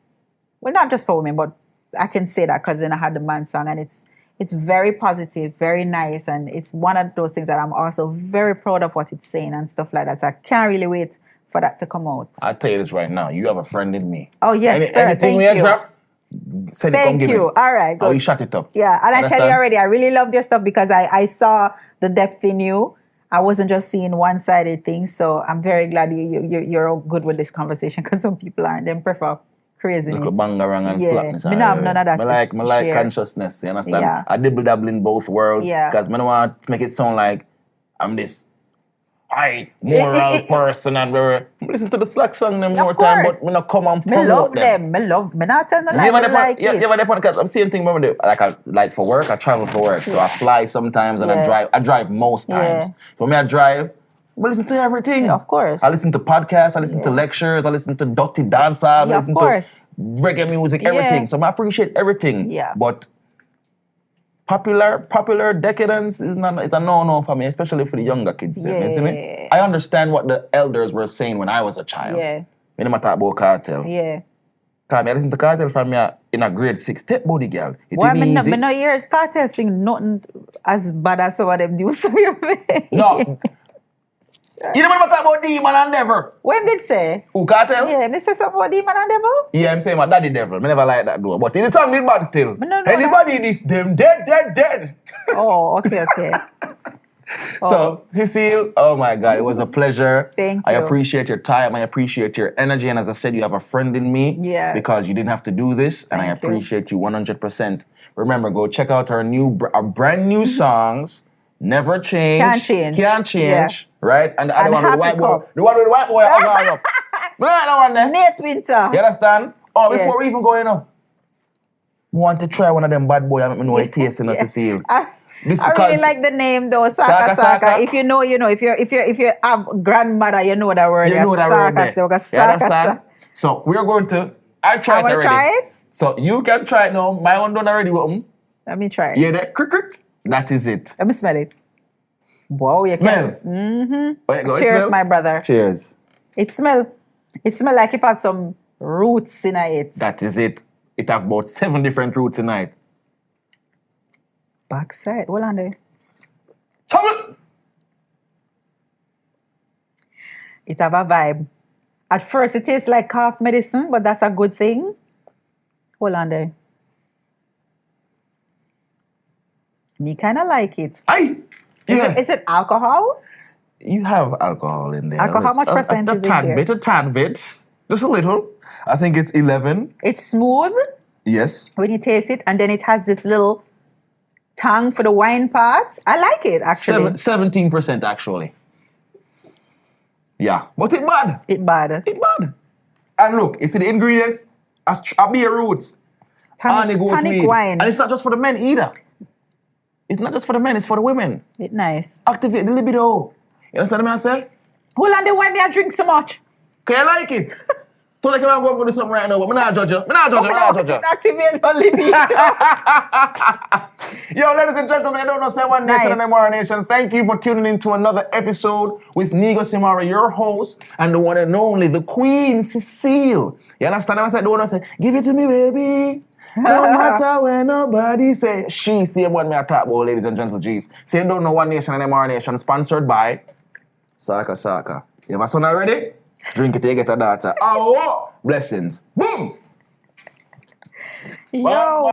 Well, not just for women, but I can say that because then I had the man song, and it's very positive, very nice, and it's one of those things that I'm also very proud of what it's saying and stuff like that. So I can't really wait for that to come out. I'll tell you this right now. You have a friend in me. Oh, yes, sir. Anything we drop, send it, come give me. All right, good. Oh, you shut it up. Yeah, and I tell you already, I really loved your stuff because I saw the depth in you. I wasn't just seeing one-sided things, so I'm very glad you're all good with this conversation because some people aren't. They prefer craziness. Little bangarang and slackness. Me have none of that. I like consciousness, you understand? Yeah. I dibble-dabble in both worlds because I don't want to make it sound like I'm this high moral person and listen to the slack song them more time, but me not come and promote them. Me not tell no lie. Because I'm seeing thing when I for work, I travel for work. So I fly sometimes and I drive most times. For me I drive, I listen to everything. Yeah, of course. I listen to podcasts, I listen to lectures, I listen to dirty dancer, I listen to reggae music, everything. So I appreciate everything. Yeah. But popular decadence is not, it's a no-no for me, especially for the younger kids. Yeah. You see me? I understand what the elders were saying when I was a child. Yeah. When I talk about cartel. Yeah. Because I listen to cartel from me in a grade 6. Take body girl. Why me not hear cartel sing nothing as bad as some of them do. No. You never talk about demon and devil. When did say? Who cartel? Yeah, they say something about demon and devil? Yeah, I'm saying my daddy devil. I never like that though. But in the song did bad still. Anybody this them dead. Oh, okay. So, Cecile, oh my God, it was a pleasure. Thank you. I appreciate your time. I appreciate your energy. And as I said, you have a friend in me. Yeah. Because you didn't have to do this. And I appreciate you 100%. Remember, go check out our brand new songs. Never change. Can't change. Yeah. Right? And the other one with the white boy. The one with the white boy. Up. That one there. Nate Winter. You understand? Oh, before we even go in, I want to try one of them bad boy. I don't know what it tastes in Cecile. I really like the name though, Saka. If you know, you know. If you have grandmother, you know that word. You know that word there. You understand? So we're going to. I tried it already. Try it? So you can try it now. My one done already. Let me try it. Yeah, that crick. That is it. Let me smell it. Wow, you smell. Cheers, my brother. Cheers. It smell like it has some roots in it. That is it. It have about 7 different roots in it. Backside. Hold on there. Chocolate. It have a vibe. At first, it tastes like cough medicine, but that's a good thing. Hold on there. Me kind of like it. Aye. Yeah. Is it alcohol? You have alcohol in there. Alcohol, how much percent is in there? A tad bit. Just a little. I think it's 11. It's smooth. Yes. When you taste it, and then it has this little tongue for the wine part. I like it, actually. 17% actually. Yeah. But it's bad. It's bad. And look, you see the ingredients? A beer roots. Tonic wine. And it's not just for the men either. It's not just for the men, it's for the women. It's nice. Activate the libido. You understand what I say? Hold on, then why me I drink so much? Can you like it? So like I'm going to do something right now, but I'm not judge you. I'm not judge you. Activate my libido. Yo, ladies and gentlemen, I don't know, say one nation and Imara Nation. Thank you for tuning in to another episode with Negusimara, your host, and the one and only, the Queen Cecile. You understand? I said, the one I say, give it to me, baby. No matter when nobody say. She, same one me I talk about, ladies and gentlemen, G's. Say, don't know One Nation and Imara Nation, sponsored by Saka. You have a son already? Drink it, you get a daughter. Oh, blessings. Boom! Yo.